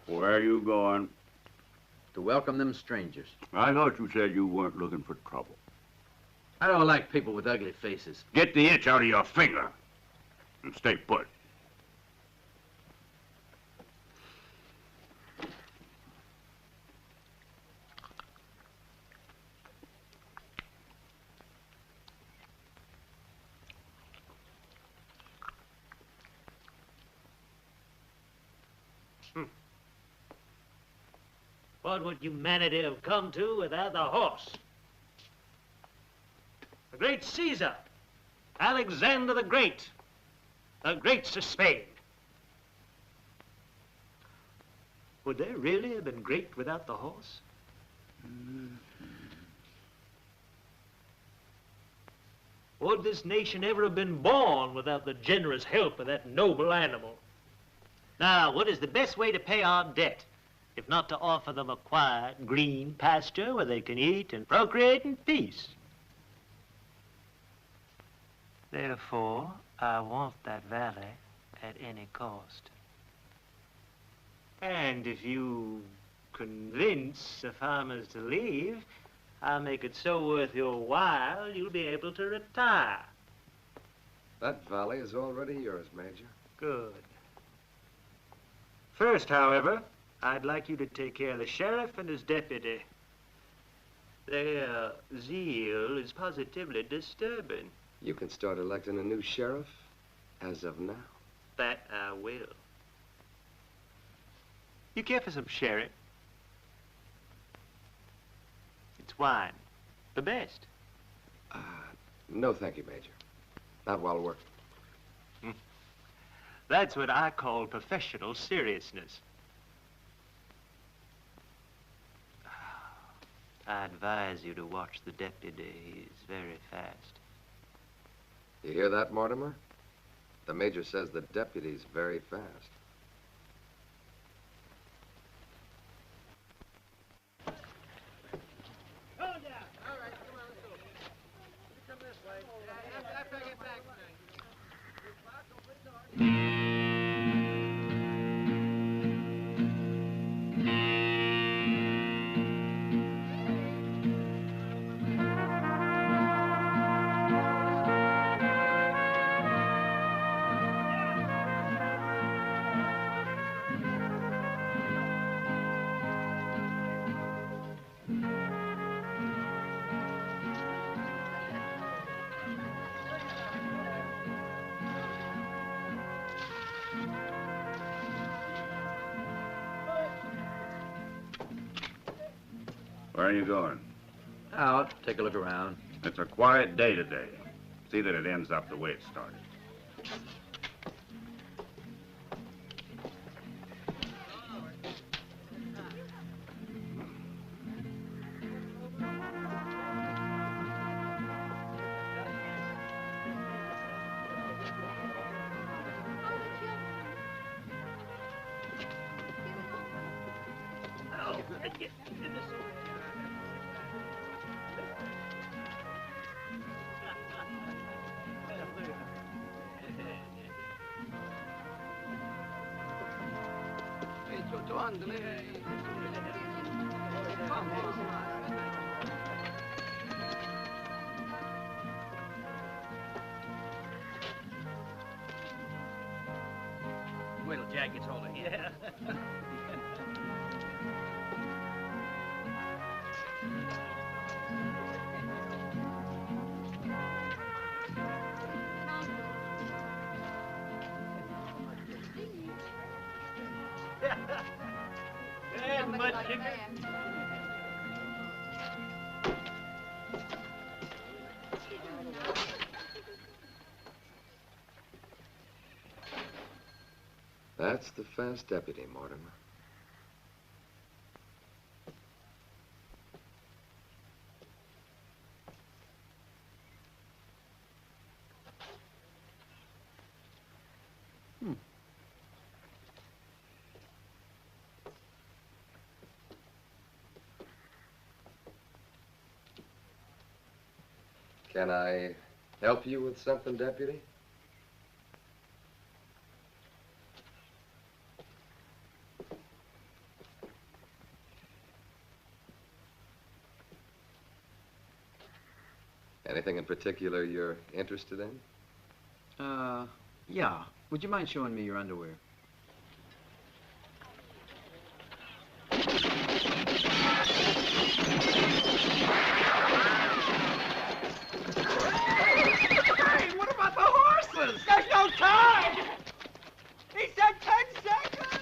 Where are you going? To welcome them strangers. I thought you said you weren't looking for trouble. I don't like people with ugly faces. Get the itch out of your finger and stay put. What would humanity have come to without the horse? The great Caesar, Alexander the Great, The great Spain. Would they really have been great without the horse? Would this nation ever have been born without the generous help of that noble animal? Now, what is the best way to pay our debt, if not to offer them a quiet, green pasture where they can eat and procreate in peace? Therefore, I want that valley at any cost. And if you convince the farmers to leave, I'll make it so worth your while, you'll be able to retire. That valley is already yours, Major. Good. First, however, I'd like you to take care of the sheriff and his deputy. Their zeal is positively disturbing. You can start electing a new sheriff as of now. That I will. You care for some sherry? It's wine. The best. No, thank you, Major. Not while working. That's what I call professional seriousness. I advise you to watch the deputy. He's very fast. You hear that, Mortimer? The Major says the deputy's very fast. Where are you going? Out, take a look around. It's a quiet day today. See that it ends up the way it started. Wait till Jack gets hold of you. Yeah. That's the fast deputy, Mortimer. Can I help you with something, Deputy? Anything in particular you're interested in? Yeah. Would you mind showing me your underwear? Hey, what about the horses? There's no time! He said 10 seconds!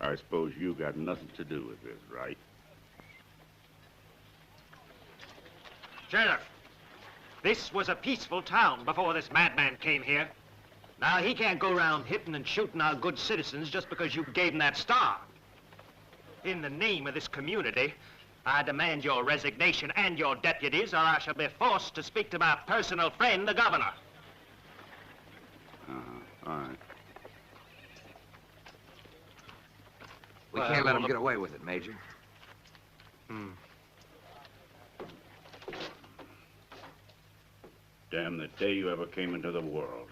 I suppose you got nothing to do with this, right? Sheriff, this was a peaceful town before this madman came here. Now, he can't go around hitting and shooting our good citizens just because you gave him that star. In the name of this community, I demand your resignation and your deputies, or I shall be forced to speak to my personal friend, the governor. All right. We can't let him get away with it, Major. Damn the day you ever came into the world.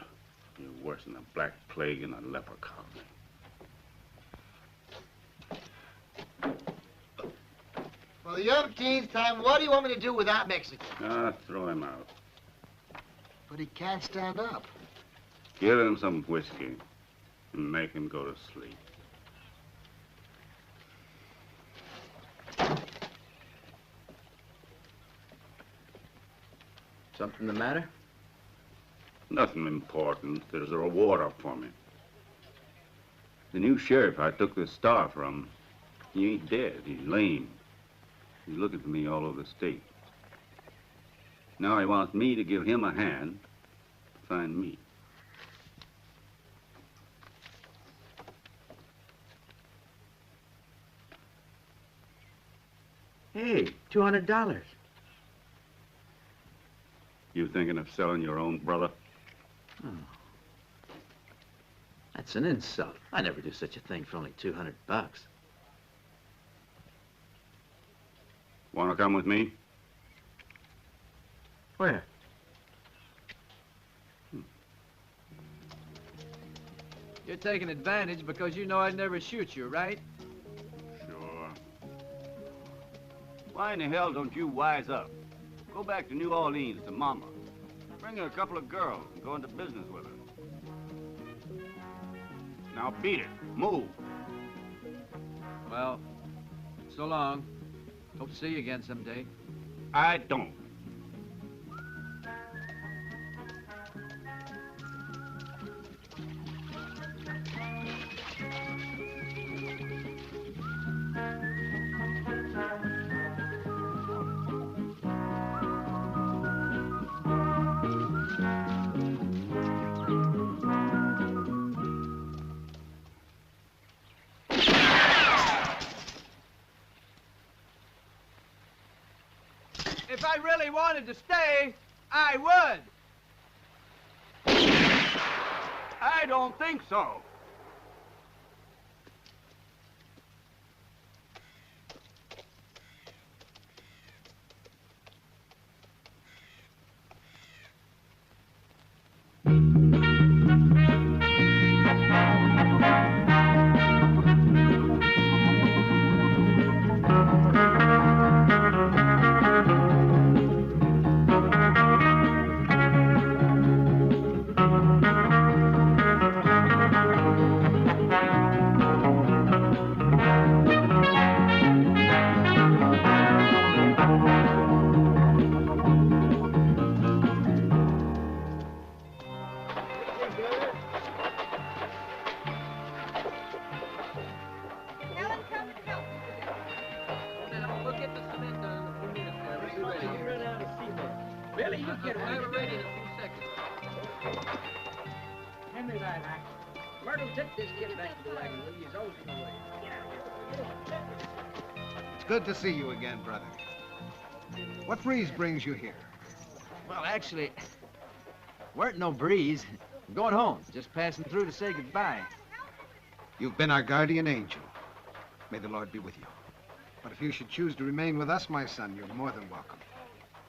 You're worse than the Black Plague and the leprechaun. For the umpteenth time, what do you want me to do with that Mexican? Throw him out. But he can't stand up. Give him some whiskey and make him go to sleep. Something the matter? Nothing important. There's a reward up for me. The new sheriff I took this star from, he ain't dead. He's lame. He's looking for me all over the state. Now he wants me to give him a hand to find me. Hey, $200. You thinking of selling your own brother? Oh. That's an insult. I never do such a thing for only $200. Want to come with me? Where? You're taking advantage because you know I'd never shoot you, right? Sure. Why in the hell don't you wise up? Go back to New Orleans to Mama. Bring her a couple of girls and go into business with her. Now beat it. Move. Well, so long. Hope to see you again someday. I don't. If I really wanted to stay, I would. I don't think so. Billy, you get away. We're ready in a few seconds. Hand me that axe. Myrtle, take this kid back to the wagon, will you? He's always in the way. It's good to see you again, brother. What breeze brings you here? Well, actually, weren't no breeze. I'm going home. Just passing through to say goodbye. You've been our guardian angel. May the Lord be with you. But if you should choose to remain with us, my son, you're more than welcome.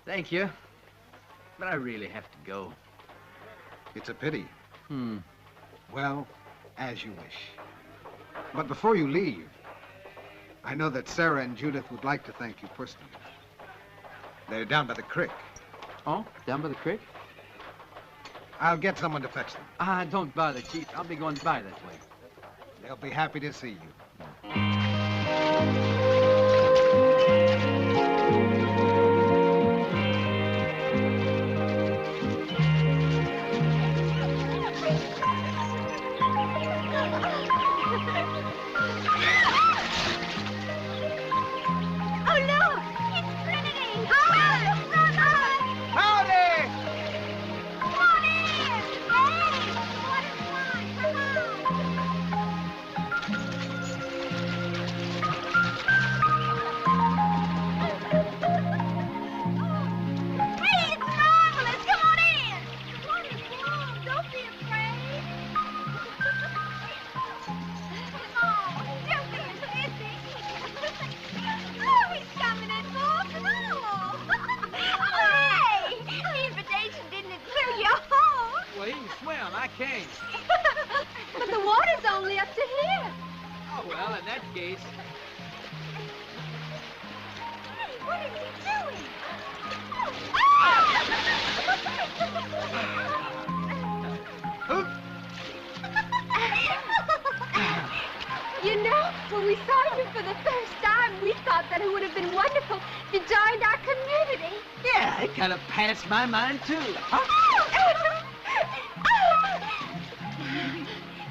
Thank you. But I really have to go. It's a pity. Well, as you wish. But before you leave, I know that Sarah and Judith would like to thank you personally. They're down by the creek. Oh, down by the creek? I'll get someone to fetch them. Ah, don't bother, Chief. I'll be going by that way. They'll be happy to see you. cane. But the water's only up to here. Oh, well, in that case. Hey, what is he doing? You know, when we saw you for the first time, we thought that it would have been wonderful if you joined our community. Yeah, it kind of passed my mind, too.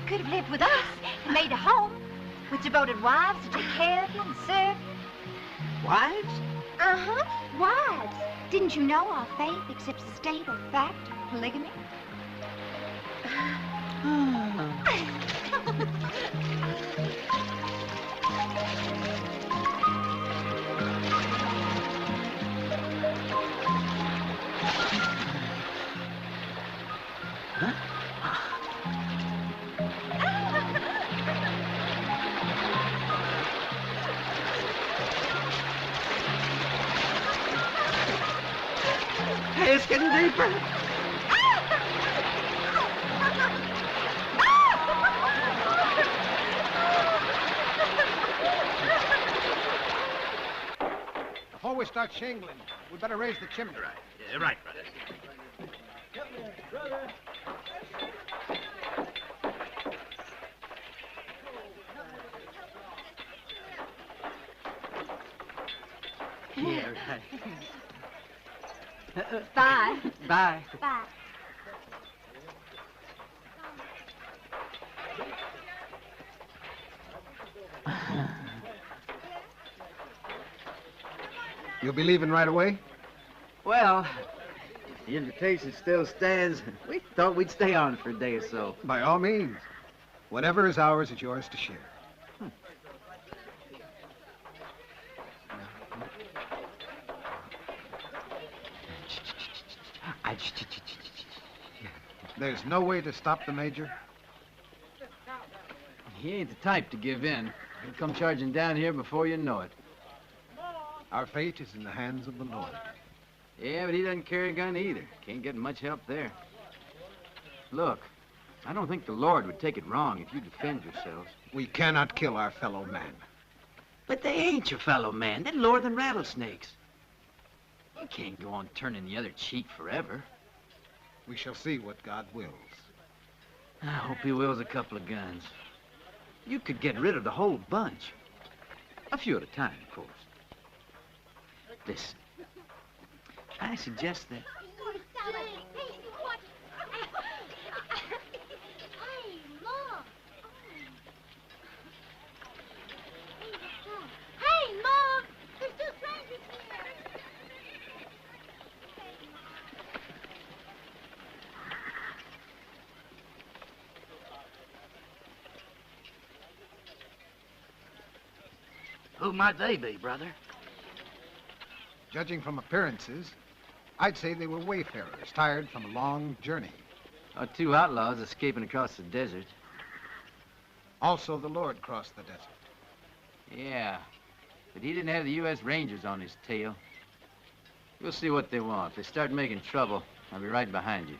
Could have lived with us and made a home with devoted wives to take care of you and serve you. Wives? Uh-huh, wives. Didn't you know our faith accepts the state or fact of polygamy? Hey, it's getting deeper. Before we start shingling, we better raise the chimney. Right, yeah, right, brother. Come here, brother. Yeah, right. Bye. Bye. Bye. You'll be leaving right away? Well, if the invitation still stands, we thought we'd stay on for a day or so. By all means. Whatever is ours is yours to share. There's no way to stop the Major? He ain't the type to give in. He'll come charging down here before you know it. Our fate is in the hands of the Lord. Yeah, but he doesn't carry a gun either. Can't get much help there. Look, I don't think the Lord would take it wrong if you defend yourselves. We cannot kill our fellow man. But they ain't your fellow man. They're lower than rattlesnakes. You can't go on turning the other cheek forever. We shall see what God wills. I hope he wills a couple of guns. You could get rid of the whole bunch. A few at a time, of course. Listen, I suggest that... Hey, Mom. Hey, Mom. There's two strangers here. Who might they be, brother? Judging from appearances, I'd say they were wayfarers, tired from a long journey. Two outlaws escaping across the desert. Also, the Lord crossed the desert. Yeah, but he didn't have the U.S. Rangers on his tail. We'll see what they want. If they start making trouble, I'll be right behind you.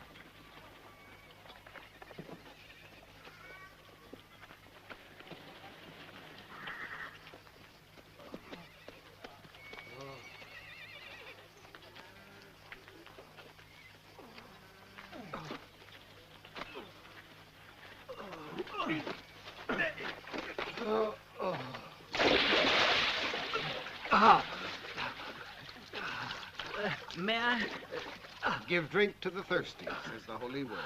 May I? Give drink to the thirsty, says the holy word.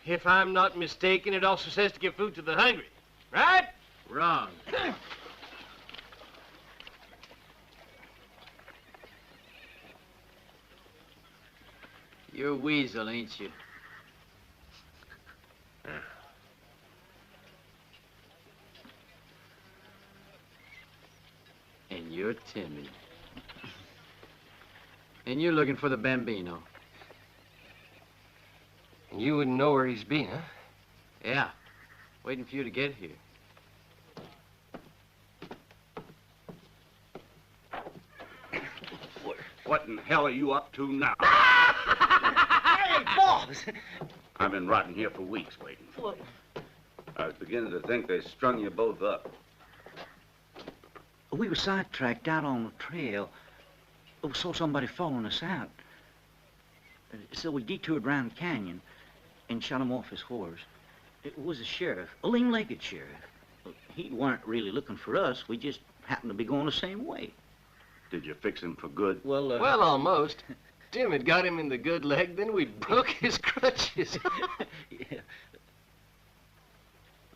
If I'm not mistaken, it also says to give food to the hungry, right? Wrong. You're a weasel, ain't you? And you're timid. And you're looking for the Bambino. And you wouldn't know where he's been, huh? Yeah, Waiting for you to get here. What in hell are you up to now? Hey, boss! I've been rotting here for weeks waiting for you. I was beginning to think they strung you both up. We were sidetracked out on the trail. We saw somebody following us out. So we detoured around the canyon and shot him off his horse. It was a sheriff, a lean-legged sheriff. He weren't really looking for us. We just happened to be going the same way. Did you fix him for good? Well, almost. Tim had got him in the good leg, then we broke his crutches. Yeah.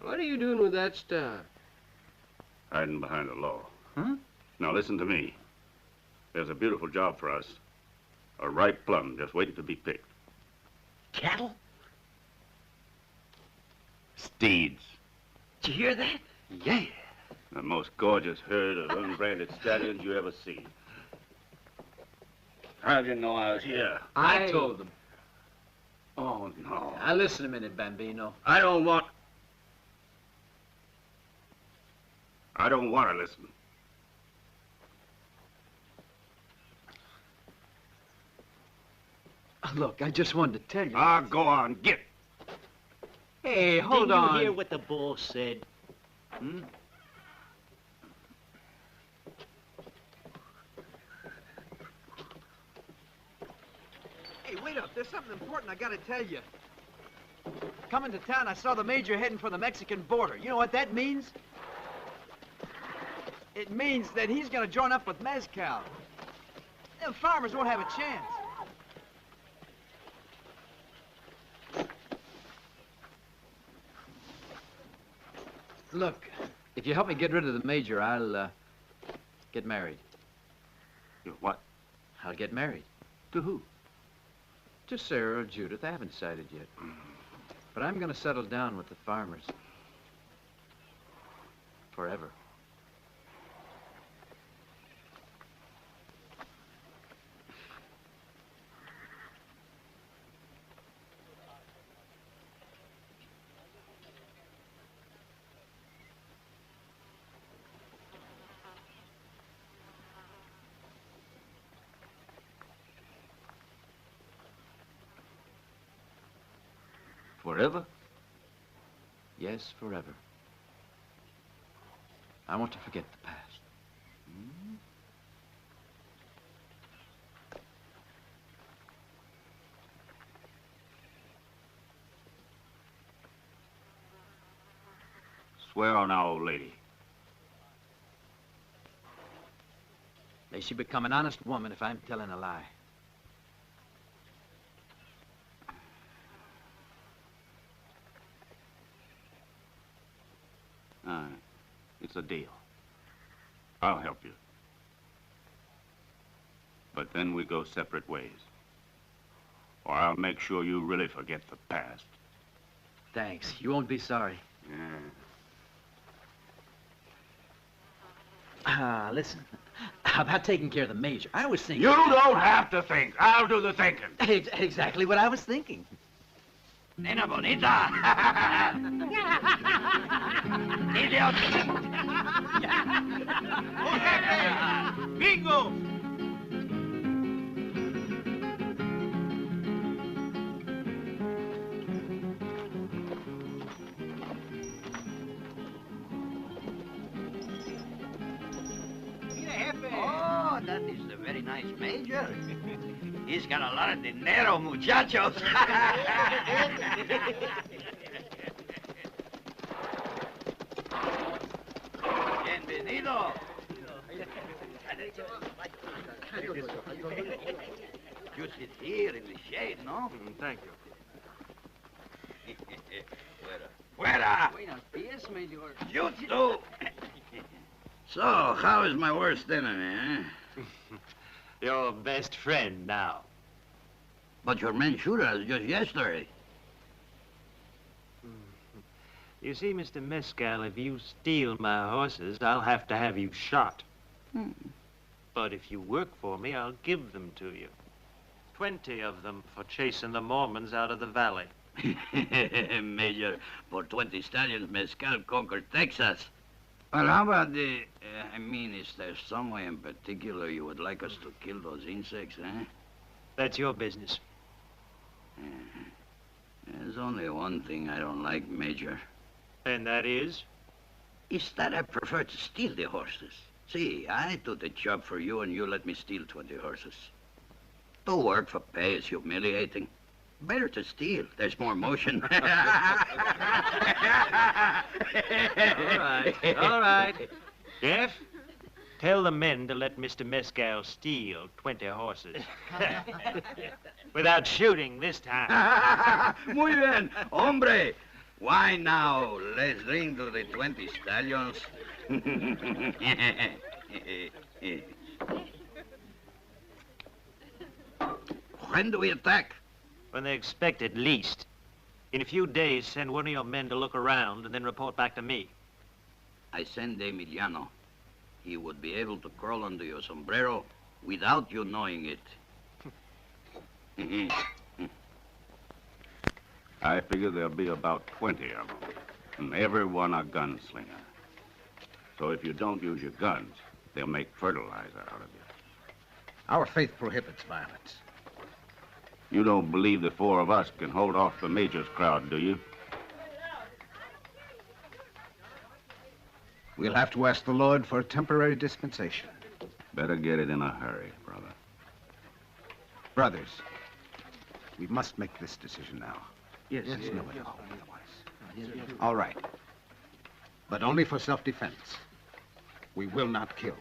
What are you doing with that star? Hiding behind the law. Huh? Now listen to me. There's a beautiful job for us. A ripe plum just waiting to be picked. Cattle? Steeds. Did you hear that? Yeah. The most gorgeous herd of unbranded stallions you ever see. How'd you know I was here? I told them. Oh, no. Now, listen a minute, Bambino. I don't want to listen. Look, I just wanted to tell you. Ah, go on, get. Hey, hold Didn't on. you hear what the boss said? Hmm? Hey, wait up. There's something important I gotta tell you. Coming to town, I saw the major heading for the Mexican border. You know what that means? It means that he's gonna join up with Mezcal. Them farmers won't have a chance. Look, if you help me get rid of the major, I'll, get married. You what? I'll get married. To who? To Sarah or Judith. I haven't decided yet. But I'm gonna settle down with the farmers. Forever. Forever? Yes, forever. I want to forget the past. Swear on our old lady. May she become an honest woman if I'm telling a lie. It's a deal. I'll help you. But then we go separate ways. Or I'll make sure you really forget the past. Thanks. You won't be sorry. Yeah. Listen. How about taking care of the major? I was thinking... You don't have to think. I'll do the thinking. Exactly what I was thinking. Nena bonita. Idiot. Bingo. Oh, that is a very nice major. He's got a lot of dinero, muchachos. Bienvenido. You sit here in the shade, no? Thank you. Fuera. Buenos dias, major. You too. So, how is my worst enemy, eh? Your best friend now. But your men shoot us just yesterday. You see, Mr. Mescal, if you steal my horses, I'll have to have you shot. But if you work for me, I'll give them to you. 20 of them for chasing the Mormons out of the valley. Major, for 20 stallions, Mescal conquered Texas. Well, how about the... I mean, is there some way in particular you would like us to kill those insects, eh? That's your business. There's only one thing I don't like, Major. And that is? Is that I prefer to steal the horses. See, I do the job for you and you let me steal 20 horses. To work for pay is humiliating. Better to steal. There's more motion. All right. Jeff, tell the men to let Mr. Mescal steal 20 horses. Without shooting this time. Muy bien, hombre. Why now? Let's drink to the 20 stallions. When do we attack? When they expect it least. In a few days, send one of your men to look around and then report back to me. I send Emiliano. He would be able to crawl under your sombrero without you knowing it. I figure there'll be about 20 of them, and every one a gunslinger. So if you don't use your guns, they'll make fertilizer out of you. Our faith prohibits violence. You don't believe the four of us can hold off the Major's crowd, do you? We'll have to ask the Lord for a temporary dispensation. Better get it in a hurry, brother. Brothers, we must make this decision now. Yes. No way to hold otherwise. All right. But only for self-defense. We will not kill.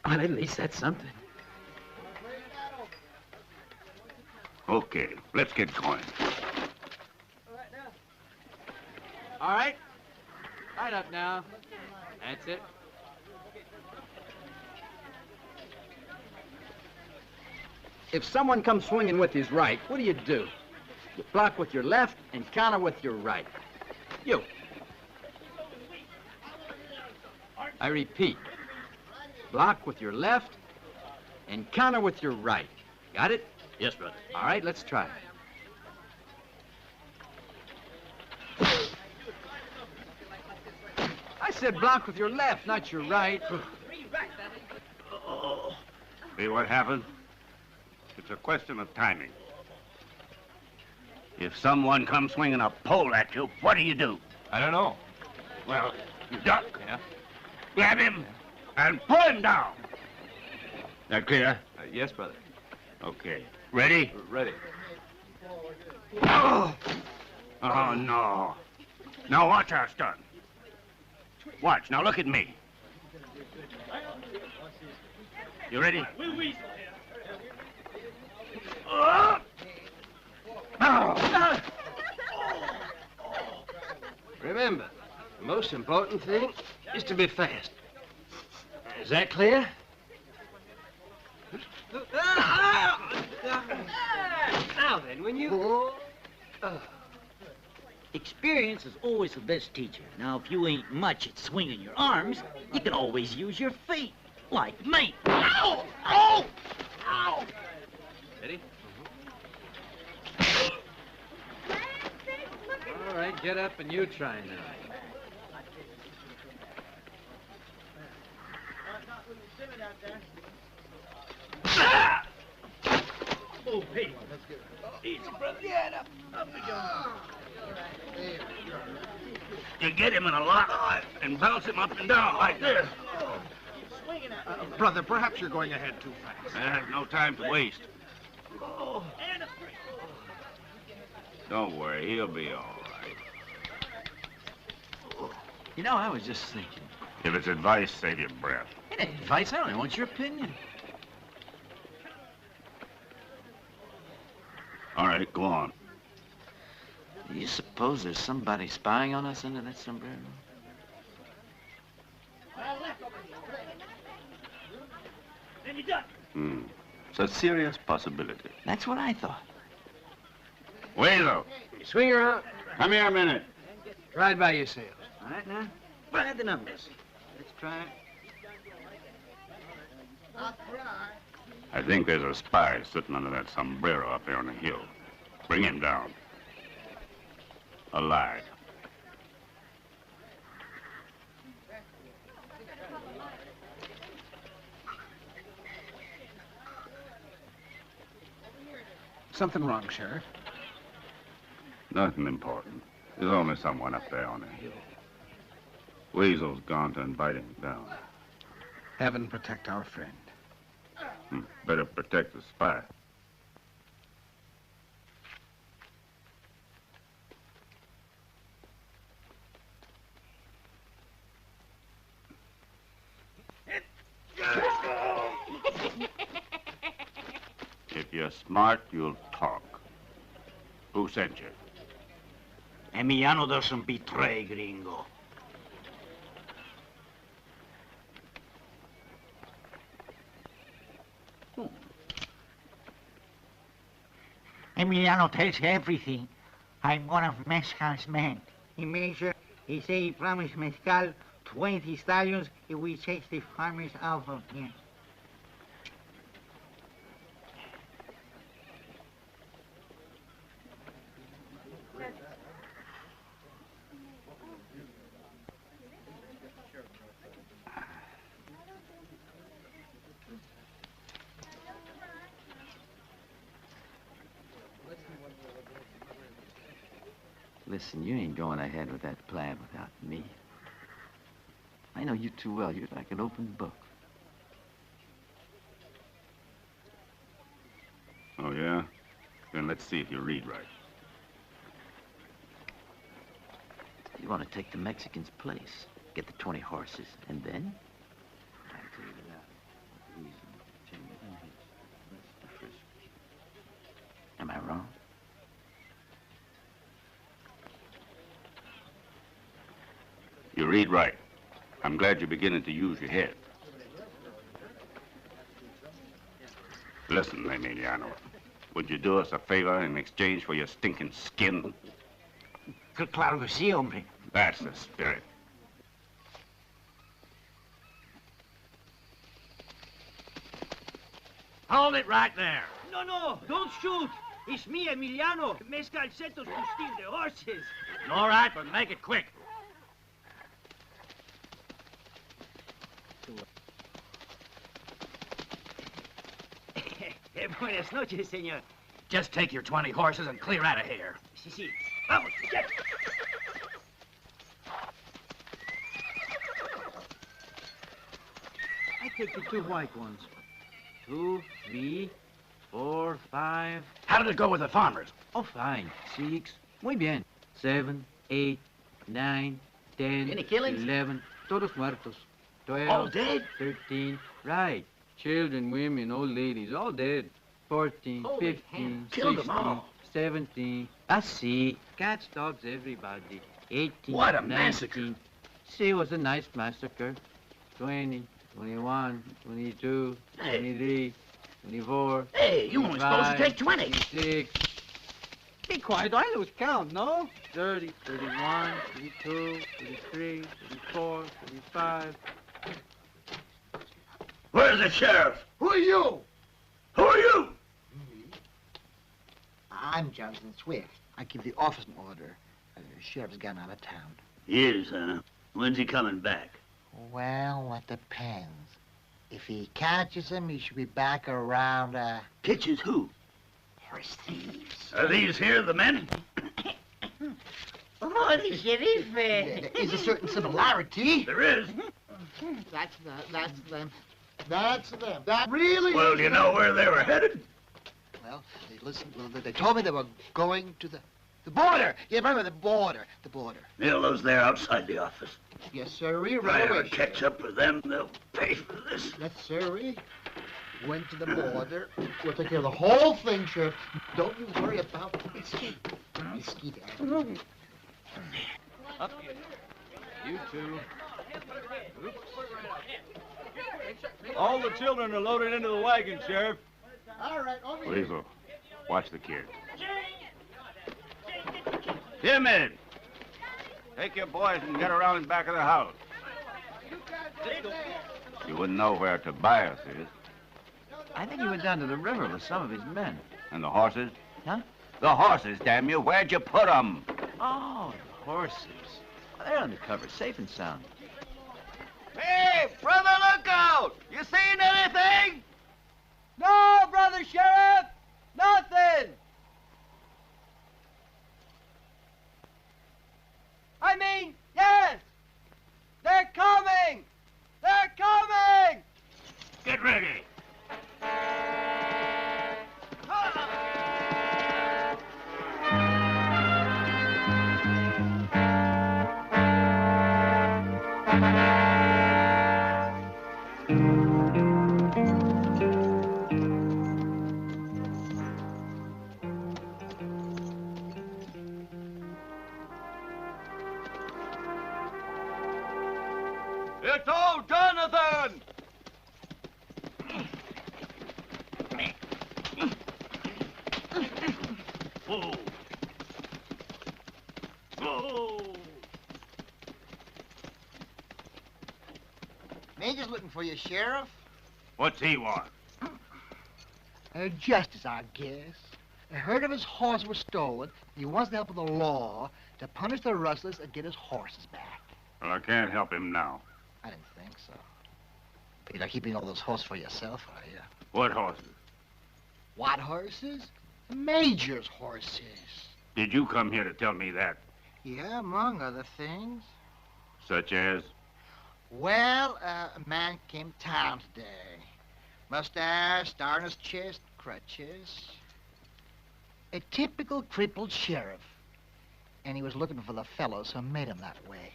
Well, at least that's something. Okay, let's get going. All right. Right up now. That's it. If someone comes swinging with his right, what do? You block with your left and counter with your right. You. I repeat. Block with your left and counter with your right. Got it? Yes, brother. All right, let's try it. I said block with your left, not your right. See what happens? It's a question of timing. If someone comes swinging a pole at you, what do? I don't know. Well, you duck. Yeah? Grab him and pull him down. That clear? Yes, brother. Okay. Ready? Ready. Oh, no. Now watch our stunt. Watch. Now look at me. You ready? Remember, the most important thing is to be fast. Is that clear? Now then, when you... Experience is always the best teacher. Now, if you ain't much at swinging your arms, you can always use your feet, like me. Ow! Ow! Ow! Ready? All right, get up and you try now. Oh, hey. Easy, brother. Get up. Up we go. You get him in a lock and bounce him up and down like this. Brother, perhaps you're going ahead too fast. There's no time to waste. And a free. Don't worry, he'll be all right. You know, I was just thinking. If it's advice, save your breath. It ain't advice. I only want your opinion. All right, go on. Do you suppose there's somebody spying on us under that sombrero? It's a serious possibility. That's what I thought. Weasel, Swing around. come here a minute. Right by yourselves. All right, now. Find the numbers. Let's try it. I think there's a spy sitting under that sombrero up there on the hill. Bring him down. Alive. Something wrong, Sheriff? Nothing important. There's only someone up there on the hill. Weasel's gone to invite him down. Heaven protect our friend. Better protect the spy. If you're smart, you'll talk. Who sent you? Emiliano doesn't betray, gringo. Emiliano tells everything. I'm one of Mezcal's men. He measured, he say he promised Mezcal 20 stallions if we chase the farmers off of here. Listen, you ain't going ahead with that plan without me. I know you too well. You're like an open book. Oh, yeah? Then let's see if you read right. You want to take the Mexican's place, get the 20 horses, and then? Am I wrong? You read right. I'm glad you're beginning to use your head. Listen, Emiliano. Would you do us a favor in exchange for your stinking skin? Claro que sí, hombre. That's the spirit. Hold it right there. No, no, don't shoot. It's me, Emiliano. Mezcal sent us to steal the horses. All right, but make it quick. Buenas noches, senor. Just take your 20 horses and clear out of here. Sí, sí. Vamos, get. I take the 2 white ones. 2, 3, 4, 5. How did it go with the farmers? Oh, fine. 6. Muy bien. 7, 8, 9, 10, Any killings? 11. Todos muertos. 12. All dead? 13. Right. Children, women, old ladies, all dead. 14, Holy 15, hell. 16, Killed them all. 17. I see. Cats, dogs, everybody. 18, What a 19. massacre. See, it was a nice massacre. 20, 21, 22, Hey. 23, 24. Hey, you weren't supposed to 25, take 20. 26. Be quiet, I lose count, no? 30, 31, 32, 33, 34, 35. Where's the sheriff? Who are you? Who are you? I'm Jonathan Swift. I give the office an order. The sheriff's gone out of town. He is, huh? When's he coming back? Well, it depends. If he catches him, he should be back around, Catches who? horse thieves. Are these here the men? Oh, the sheriff. There is a certain similarity. There is. That's them. That's them. That really Well, is do you know them. where they were headed? Well, they told me they were going to the border. Yeah, remember the border. The border. Nail those there outside the office. Yes, sirree. If I Right ever away. catch up with them, they'll pay for this. Yes, sirree. Went to the border. We'll take care of the whole thing, Sheriff. Don't you worry about the escape. Escape. Up. You two. All the children are loaded into the wagon, Sheriff. All right, over here. Weasel, watch the kid. Timid! Take your boys and get around in back of the house. You wouldn't know where Tobias is. I think he went down to the river with some of his men. And the horses? Huh? The horses, damn you. Where'd you put them? Oh, the horses. Well, they're undercover, safe and sound. Hey, brother, look out! You seen anything? No, Brother Sheriff! Nothing! I mean, yes! They're coming! They're coming! Get ready. It's old Jonathan! Oh. Oh. Major's looking for you, Sheriff. What's he want? Justice, I guess. I heard of his horse was stolen. He wants the help of the law to punish the rustlers and get his horses back. Well, I can't help him now. I didn't think so. But you're not keeping all those horses for yourself, are you? What horses? What horses? The Major's horses. Did you come here to tell me that? Yeah, among other things. Such as? Well, a man came to town today. Mustache, star on his chest, crutches. A typical crippled sheriff. And he was looking for the fellows who made him that way.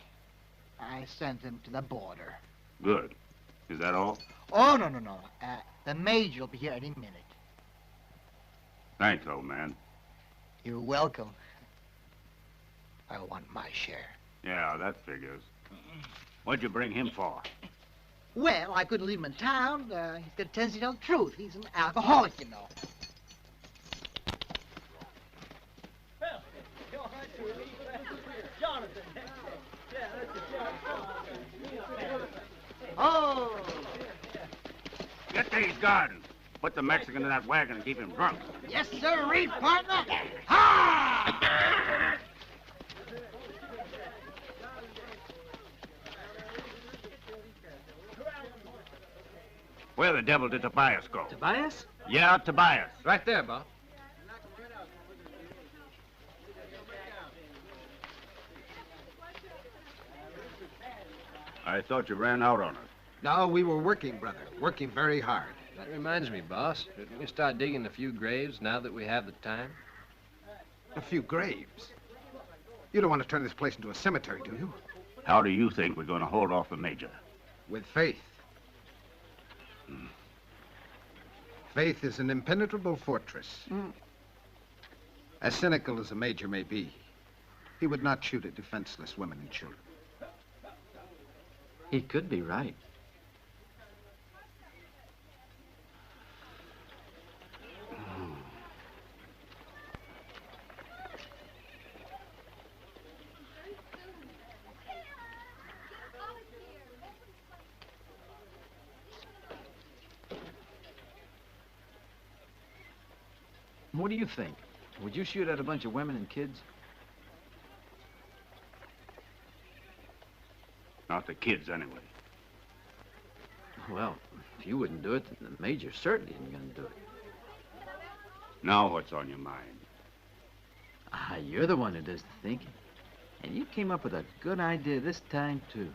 I sent him to the border. Good. Is that all? Oh, no. The Major will be here any minute. Thanks, old man. You're welcome. I want my share. Yeah, that figures. What'd you bring him for? Well, I couldn't leave him in town. He's got a tendency to tell the truth. He's an alcoholic, you know. Oh! Get these guns. Put the Mexican in that wagon and keep him drunk. Yes, sir, read, partner. Ha! Where the devil did Tobias go? Tobias? Yeah, Tobias. Right there, Bob. I thought you ran out on us. No, we were working, brother. Working very hard. That reminds me, boss. Shouldn't we start digging a few graves now that we have the time? A few graves? You don't want to turn this place into a cemetery, do you? How do you think we're going to hold off the Major? With faith. Faith is an impenetrable fortress. As cynical as a Major may be, he would not shoot at defenseless women and children. He could be right. What do you think? Would you shoot at a bunch of women and kids? Not the kids, anyway. Well, if you wouldn't do it, then the Major certainly isn't going to do it. Now what's on your mind? Ah, you're the one who does the thinking. And you came up with a good idea this time, too.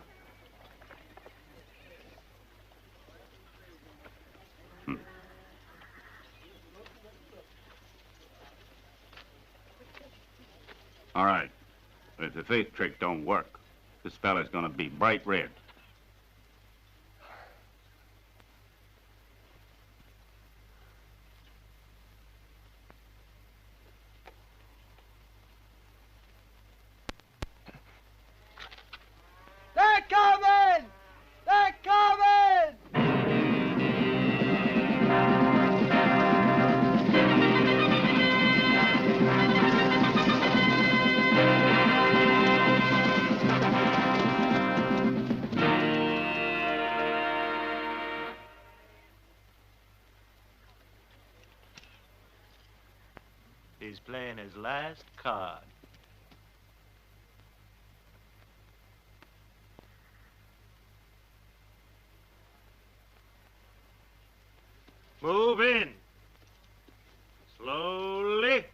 All right. But if the faith trick don't work, this fella's gonna be bright red. They're coming! They're coming! He's playing his last card. Move in. Slowly.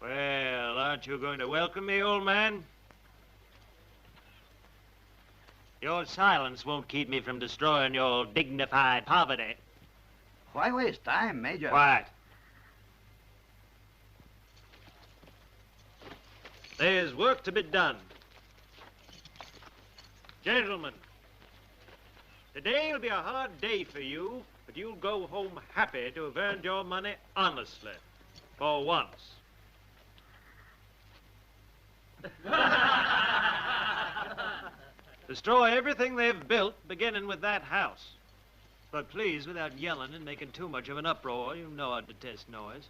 Well, aren't you going to welcome me, old man? Your silence won't keep me from destroying your dignified poverty. Why waste time, Major? Quiet. There's work to be done. Gentlemen, today will be a hard day for you, but you'll go home happy to have earned your money honestly, for once. Destroy everything they've built, beginning with that house. But please, without yelling and making too much of an uproar. You know I detest noise.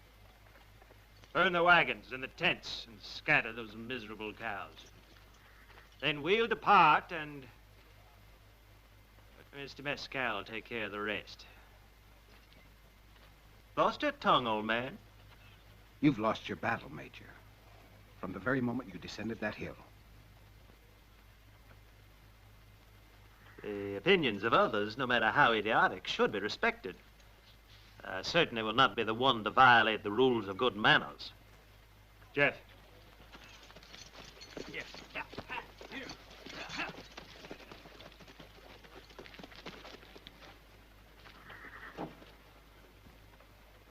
Burn the wagons and the tents and scatter those miserable cows. Then we'll depart and Mr. Mescal will take care of the rest. Lost your tongue, old man? You've lost your battle, Major. From the very moment you descended that hill. The opinions of others, no matter how idiotic, should be respected. I certainly will not be the one to violate the rules of good manners. Jeff. Yes.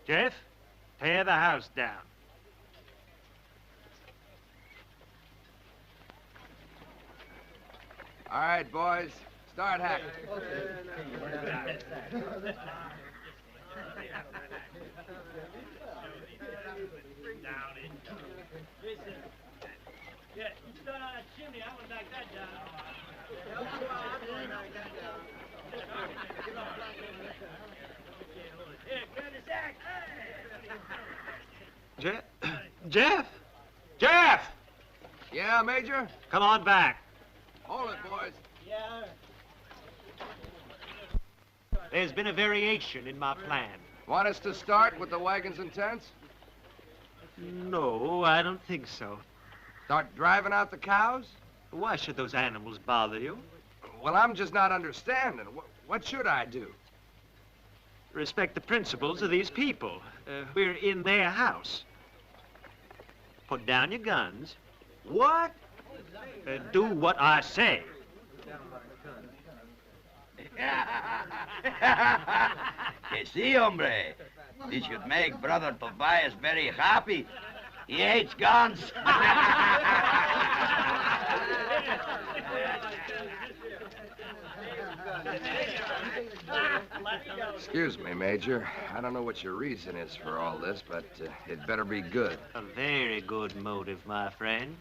Jeff, tear the house down. All right, boys. Start hacking. Yeah, you start on that chimney, I'm gonna knock that down. Here, grab this axe. Jeff? Jeff! Yeah, Major? Come on back. Hold it, boys. Yeah. There's been a variation in my plan. Want us to start with the wagons and tents? No, I don't think so. Start driving out the cows? Why should those animals bother you? Well, I'm just not understanding. What should I do? Respect the principles of these people. We're in their house. Put down your guns. What? Do what I say. Que sí, hombre. This should make Brother Tobias very happy. He hates guns. Excuse me, Major. I don't know what your reason is for all this, but it better be good. A very good motive, my friend.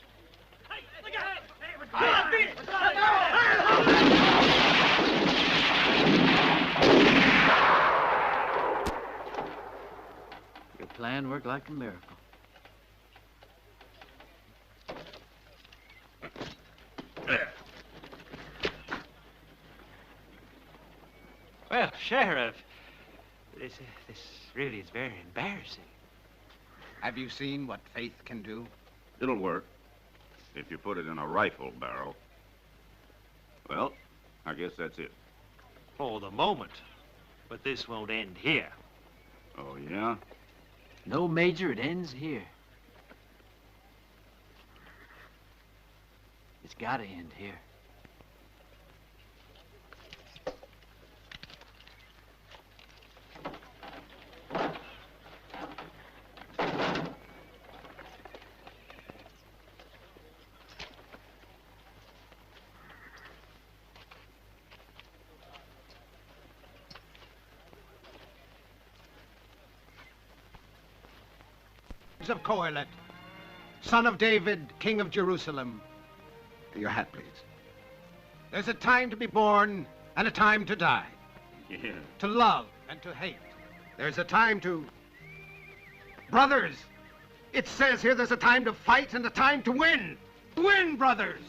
Your plan worked like a miracle. Well, Sheriff, this really is very embarrassing. Have you seen what faith can do? It'll work if you put it in a rifle barrel. Well, I guess that's it. For the moment. But this won't end here. Oh, yeah? No, Major, it ends here. It's gotta end here. of Coelet, son of David, king of Jerusalem. Your hat, please. There's a time to be born and a time to die. Yeah. To love and to hate. There's a time to... Brothers, it says here there's a time to fight and a time to win. Win, brothers!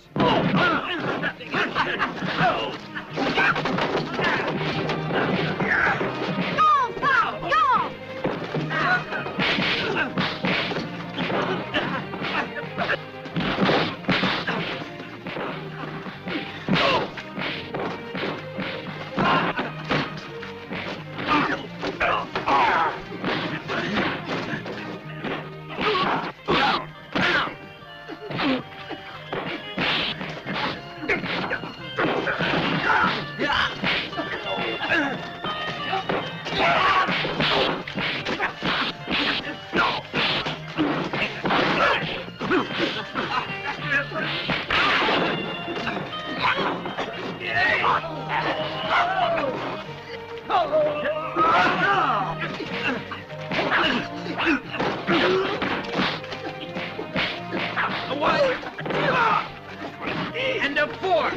And a four.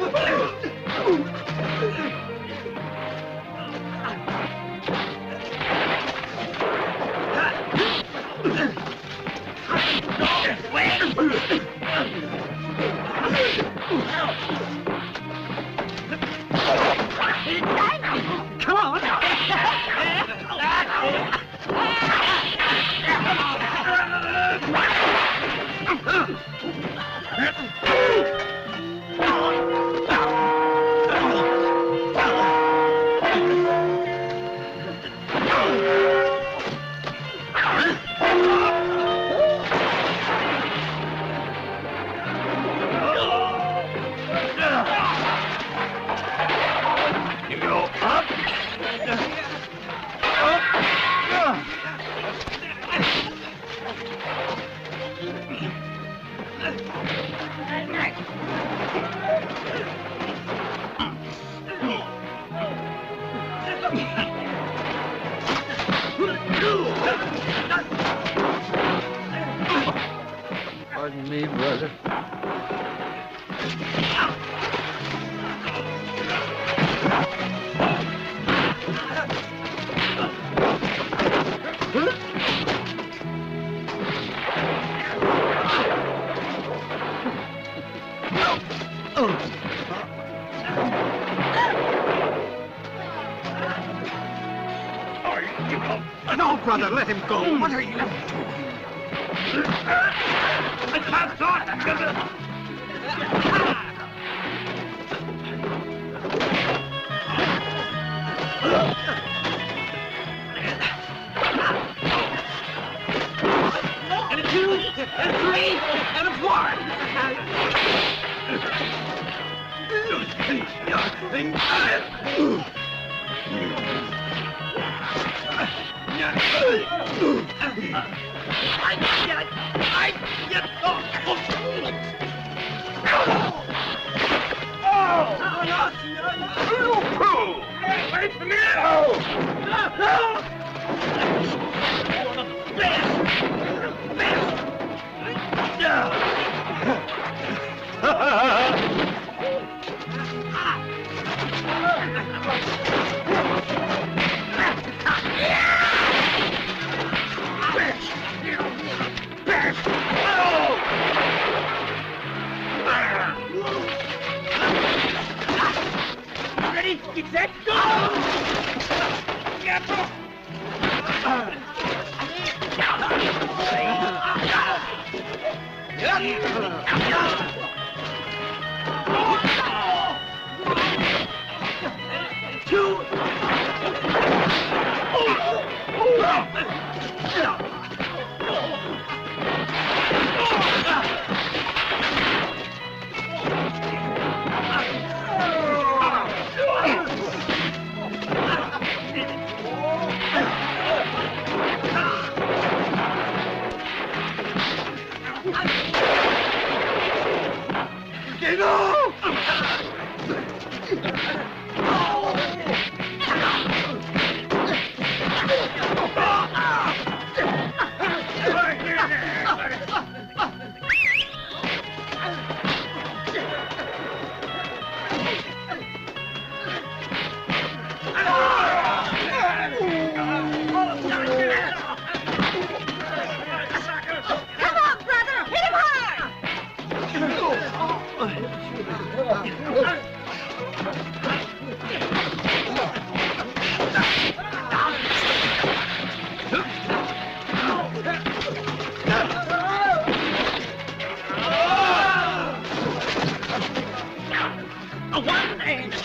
Come on. You go up. Pardon me, brother. No, brother, let him go. What are you doing? I can't talk. And a two, and a three, and a four. Wait for me! Ready? Get set, go! Two.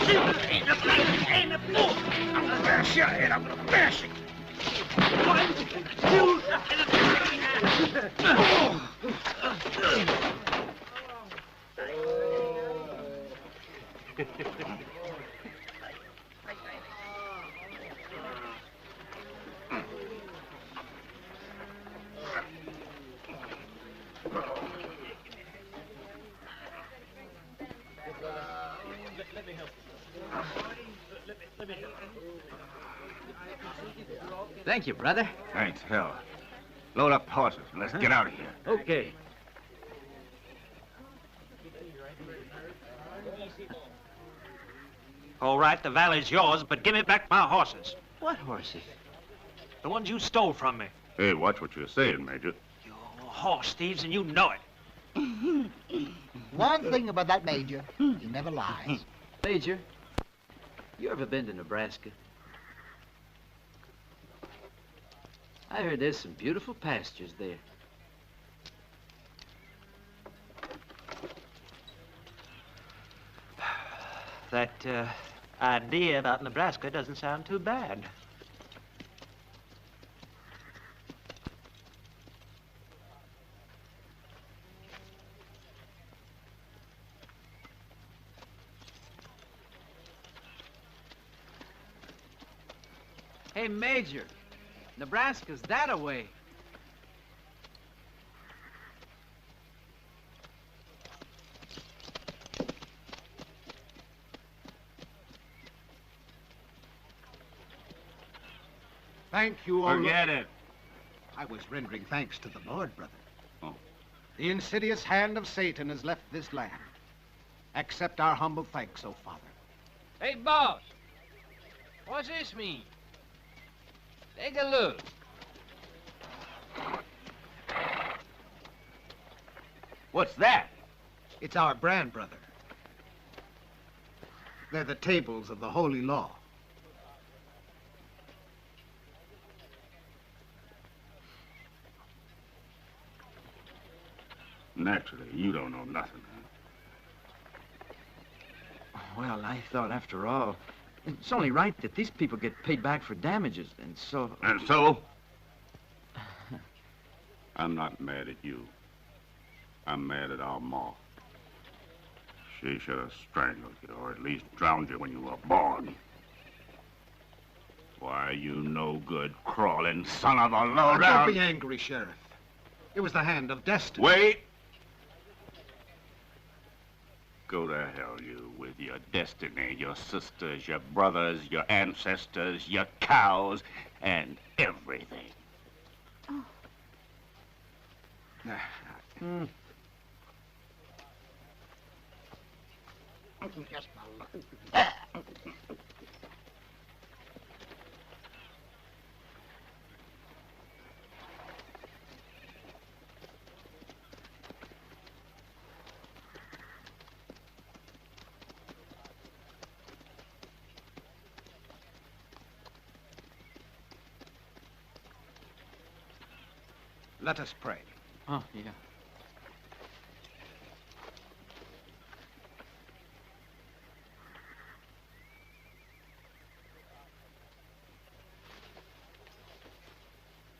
Ain't a thing, ain't a thing. I'm gonna bash your head, I'm gonna bash it. 1, 2, Thank you, brother. Thanks, hell. Load up the horses and let's get out of here. Okay. All right, the valley's yours, but give me back my horses. What horses? The ones you stole from me. Hey, watch what you're saying, Major. Horse thieves, and you know it. One thing about that Major, he never lies. Major, you ever been to Nebraska? I heard there's some beautiful pastures there. That idea about Nebraska doesn't sound too bad. Hey, Major, Nebraska's that-a-way. Thank you, O Forget it. I was rendering thanks to the Lord, brother. Oh. The insidious hand of Satan has left this land. Accept our humble thanks, O Father. Hey, boss. What's this mean? Take a look. What's that? It's our brand, brother. They're the tables of the holy law. Naturally, you don't know nothing. Well, I thought after all, it's only right that these people get paid back for damages, and so... And so? I'm not mad at you. I'm mad at our ma. She should have strangled you, or at least drowned you when you were born. Why, you no good, crawling son of a low-down... Don't be angry, Sheriff. It was the hand of destiny. Wait! Go to hell, you, with your destiny, your sisters, your brothers, your ancestors, your cows, and everything. Oh. Just my luck. Let us pray. Oh, yeah.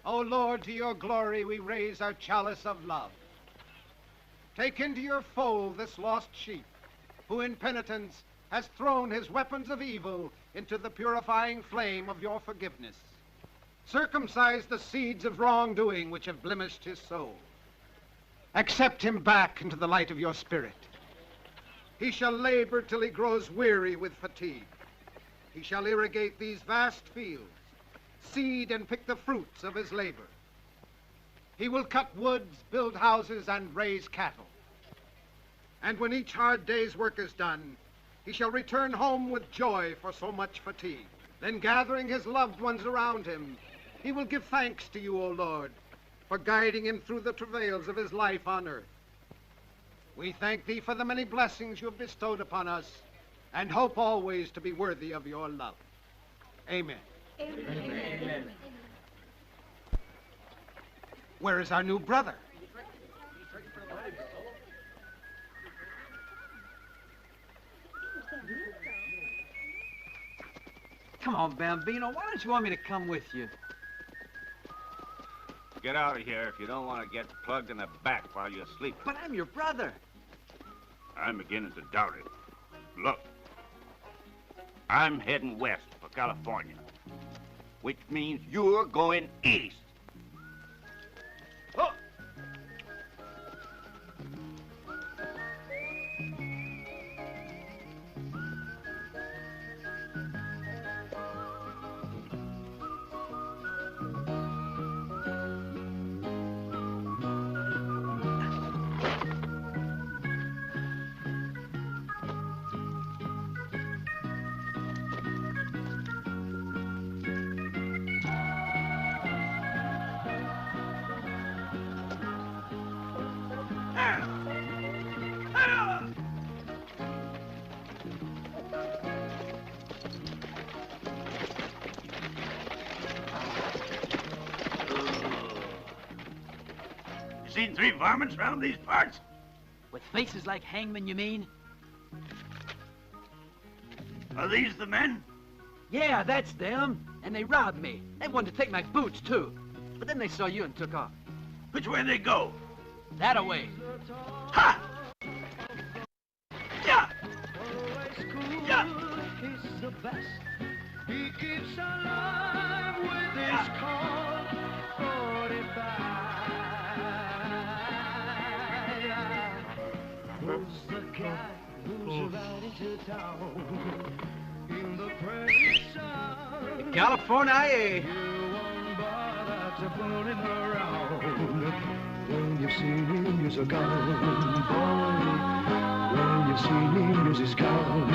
O Lord, to your glory we raise our chalice of love. Take into your fold this lost sheep, who in penitence has thrown his weapons of evil into the purifying flame of your forgiveness. Circumcise the seeds of wrongdoing which have blemished his soul. Accept him back into the light of your spirit. He shall labor till he grows weary with fatigue. He shall irrigate these vast fields, seed and pick the fruits of his labor. He will cut woods, build houses, and raise cattle. And when each hard day's work is done, he shall return home with joy for so much fatigue. Then gathering his loved ones around him, he will give thanks to you, O Lord, for guiding him through the travails of his life on earth. We thank thee for the many blessings you have bestowed upon us, and hope always to be worthy of your love. Amen. Amen. Where is our new brother? Come on, Bambino. Why don't you want me to come with you? Get out of here if you don't want to get plugged in the back while you're sleeping. But I'm your brother. I'm beginning to doubt it. Look, I'm heading west for California, which means you're going east. Oh! Seen 3 varmints round these parts? With faces like hangmen, you mean? Are these the men? Yeah, that's them. And they robbed me. They wanted to take my boots, too. But then they saw you and took off. Which way they go? That-a-way. Ha! Yeah! Yeah! He's the best. He keeps alive with his call 45. Who's the guy who's right into town in the praise of California. you won't bother to pull him around. When you've seen him, use a gun, boy. When you've seen him, use his gun.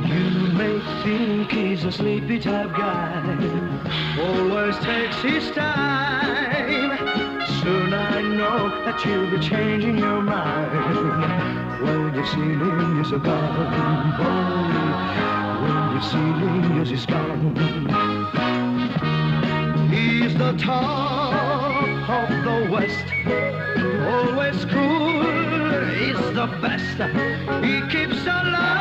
You may think he's a sleepy type guy, always takes his time. Soon I know that you'll be changing your mind. When you've seen him, use a gun, boy. When you've seen him, use his gun. He's the top of the West, always cool, he's the best. He keeps alive